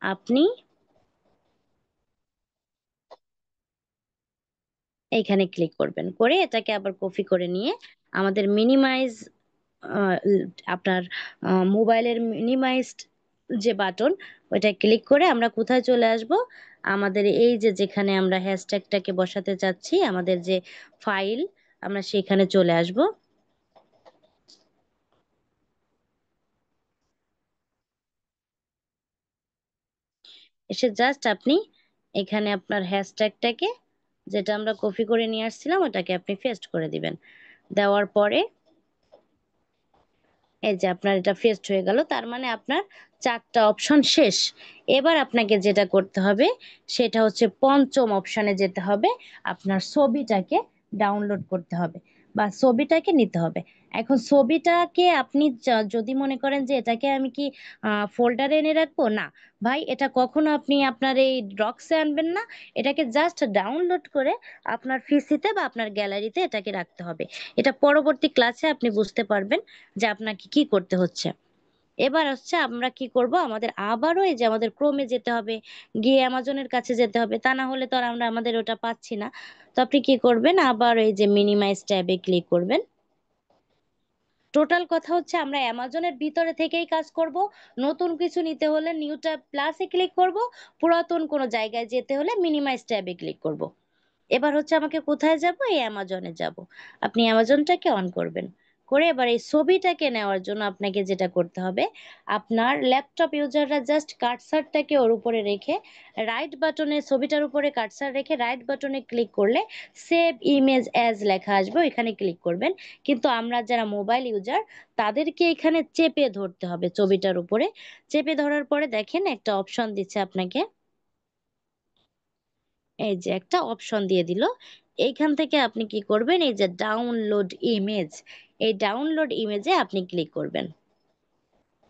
আপনি এইখানে ক্লিক করবেন, করে এটাকে আবার কপি করে নিয়ে আমাদের মিনিমাইজ, আপনার মোবাইলের মিনিমাইজড যে বাটন, ওইটা ক্লিক করে আমরা কোথায় চলে আসব, আমাদের এই যে যেখানে আমরা হ্যাশট্যাগটাকে বসাতে চাচ্ছি, আমাদের যে ফাইল, আমরা সেখানে চলে আসব। এসে জাস্ট আপনি এখানে আপনার হ্যাশট্যাগটাকে, যেটা আমরা কপি করে নিয়ে আসছিলাম, ওটাকে আপনি পেস্ট করে দিবেন। দেওয়ার পরে এই যে আপনার এটা পেস্ট হয়ে গেল, তার মানে আপনার 4টা অপশন শেষ। এবার আপনাকে যেটা করতে হবে সেটা হচ্ছে পঞ্চম অপশনে যেতে হবে, আপনার ছবিটাকে ডাউনলোড করতে হবে বা ছবিটাকে নিতে হবে। এখন ছবিটাকে আপনি যদি মনে করেন যে এটাকে আমি কি ফোল্ডারে এনে রাখবো, না ভাই, এটা কখনো আপনি আপনার এই ড্রক্সে আনবেন না। এটাকে জাস্ট ডাউনলোড করে আপনার পিসিতে বা আপনার গ্যালারিতে এটাকে রাখতে হবে। এটা পরবর্তী ক্লাসে আপনি বুঝতে পারবেন যে আপনাকে কি করতে হচ্ছে। এবার হচ্ছে আমরা কি করব, আমাদের আবারও এই যে আমাদের ক্রোমে যেতে হবে, গিয়ে অ্যামাজনের কাছে যেতে হবে, তা না হলে তো আর আমরা আমাদের ওটা পাচ্ছি না। তো আপনি কি করবেন, আবার এই যে মিনিমাইজ ট্যাবে ক্লিক করবেন। টোটাল কথা হচ্ছে আমরা অ্যামাজনের ভিতরে থেকেই কাজ করব। নতুন কিছু নিতে হলে নিউ ট্যাব প্লাসে ক্লিক করব, পুরাতন কোনো জায়গায় যেতে হলে মিনিমাইজ ট্যাবে ক্লিক করব। এবার হচ্ছে আমাকে কোথায় যাব, এই অ্যামাজনে যাব। আপনি অ্যামাজনটাকে অন করবেন। করে এবার এই ছবিটাকে নেওয়ার জন্য আপনাকে যেটা করতে হবে, আপনার ল্যাপটপ ইউজাররা জাস্ট কার্সারটাকে ওর উপরে রেখে রাইট বাটনে, ছবিটার উপরে কার্সার রেখে রাইট বাটনে ক্লিক করলে সেভ ইমেজ অ্যাজ লেখা আসবে, ওইখানে ক্লিক করবেন। কিন্তু আমরা যারা মোবাইল ইউজার, তাদেরকে এখানে চেপে ধরতে হবে ছবিটার উপরে। চেপে ধরার পরে দেখেন একটা অপশন দিচ্ছে আপনাকে, এই যে একটা অপশন দিয়ে দিল। এইখান থেকে আপনি কি করবেন, এই যে ডাউনলোড ইমেজ, এই ডাউনলোড ইমেজে আপনি ক্লিক করবেন।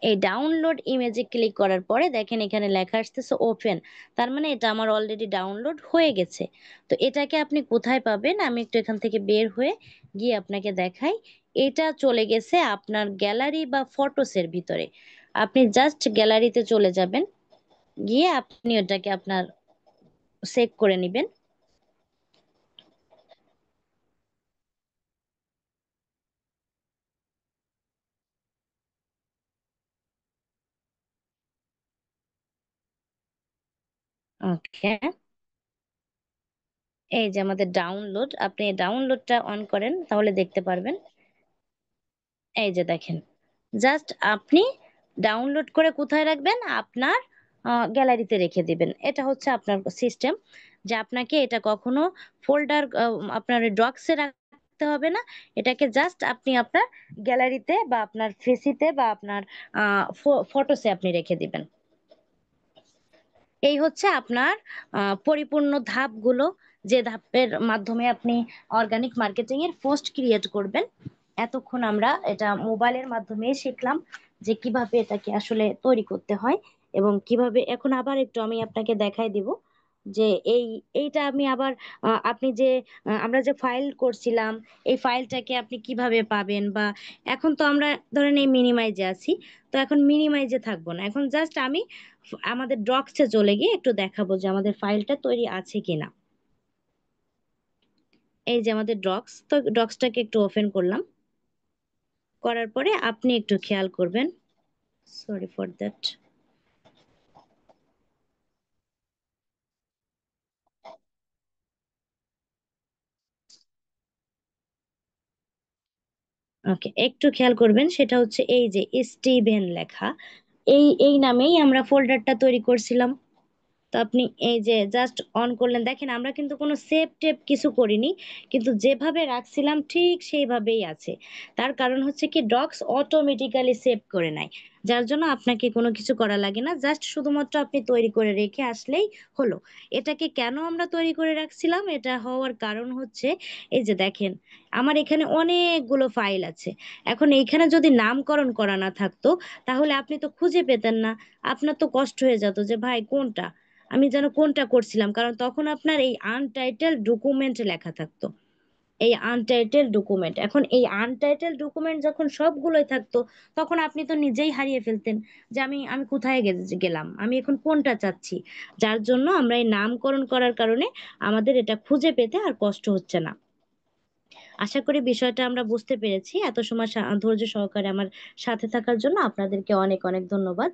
এই ডাউনলোড ইমেজে ক্লিক করার পরে দেখেন এখানে লেখা আসতেছে ওপেন, তার মানে এটা আমার অলরেডি ডাউনলোড হয়ে গেছে। তো এটাকে আপনি কোথায় পাবেন, আমি একটু এখান থেকে বের হয়ে গিয়ে আপনাকে দেখাই। এটা চলে গেছে আপনার গ্যালারি বা ফটোসের ভিতরে। আপনি জাস্ট গ্যালারিতে চলে যাবেন, গিয়ে আপনি ওটাকে আপনার সেভ করে নেবেন। ওকে, এই যে আমাদের ডাউনলোড, আপনি ডাউনলোডটা অন করেন তাহলে দেখতে পারবেন। এই যে দেখেন, জাস্ট আপনি ডাউনলোড করে কোথায় রাখবেন, আপনার গ্যালারিতে রেখে দিবেন। এটা হচ্ছে আপনার সিস্টেম, যে আপনাকে এটা কখনো ফোল্ডার, আপনার ডক্সে রাখতে হবে না। এটাকে জাস্ট আপনি আপনার গ্যালারিতে বা আপনার ফেসিতে বা আপনার ফটোসে আপনি রেখে দিবেন। এই হচ্ছে আপনার পরিপূর্ণ ধাপগুলো। যে ধাপের মাধ্যমে আপনি অর্গানিক মার্কেটিং এর পোস্ট ক্রিয়েট করবেন। এতক্ষণ আমরা এটা মোবাইলের মাধ্যমে শিখলাম যে কিভাবে এটাকে আসলে তৈরি করতে হয় এবং কিভাবে। এখন আবার একটু আমি আপনাকে দেখাই দিব যে এইটা আমি আবার আপনি যে আমরা যে ফাইল করছিলাম এই ফাইলটাকে আপনি কিভাবে পাবেন, বা এখন তো আমরা ধরেন এই মিনিমাইজে আছি, তো এখন মিনিমাইজে থাকবো না, এখন জাস্ট আমি আমাদের ডক্সে চলে গিয়ে একটু দেখাবো যে আমাদের ফাইলটা তৈরি আছে কিনা। এই যে আমাদের ডক্স, তো ডক্সটাকে একটু ওপেন করলাম, করার পরে আপনি একটু খেয়াল করবেন, সরি ফর দ্যাট। ওকে, একটু খেয়াল করবেন, সেটা হচ্ছে এই যে স্টিভেন লেখা, এই নামেই আমরা ফোল্ডারটা তৈরি করছিলাম। তো আপনি এই যে জাস্ট অন করলেন, দেখেন আমরা কিন্তু কোনো সেভ টেপ কিছু করিনি, কিন্তু যেভাবে রাখছিলাম ঠিক সেইভাবেই আছে। তার কারণ হচ্ছে কি ডক্স অটোমেটিক্যালি সেভ করে নেয়, যার জন্য আপনাকে কোনো কিছু করা লাগে না, জাস্ট শুধুমাত্র আপনি তৈরি করে রেখে আসলেই হলো। এটাকে কেন আমরা তৈরি করে রাখছিলাম, এটা হওয়ার কারণ হচ্ছে এই যে দেখেন আমার এখানে অনেকগুলো ফাইল আছে। এখন এইখানে যদি নামকরণ করা না থাকতো তাহলে আপনি তো খুঁজে পেতেন না, আপনার তো কষ্ট হয়ে যেত যে ভাই কোনটা আমি যেন কোনটা করছিলাম, কারণ তখন আপনার এই আনটাইটেল ডকুমেন্ট লেখা থাকতো। এই আনটাইটেল ডকুমেন্ট, এখন এই আনটাইটেল ডকুমেন্ট যখন সবগুলোই থাকতো তখন আপনি তো নিজেই হারিয়ে ফেলতেন যে আমি কোথায় গেলাম, আমি এখন কোনটা চাচ্ছি। যার জন্য আমরা এই নামকরণ করার কারণে আমাদের এটা খুঁজে পেতে আর কষ্ট হচ্ছে না। আশা করি বিষয়টা আমরা বুঝতে পেরেছি। এত সময় ধৈর্য সহকারে আমার সাথে থাকার জন্য আপনাদেরকে অনেক অনেক ধন্যবাদ।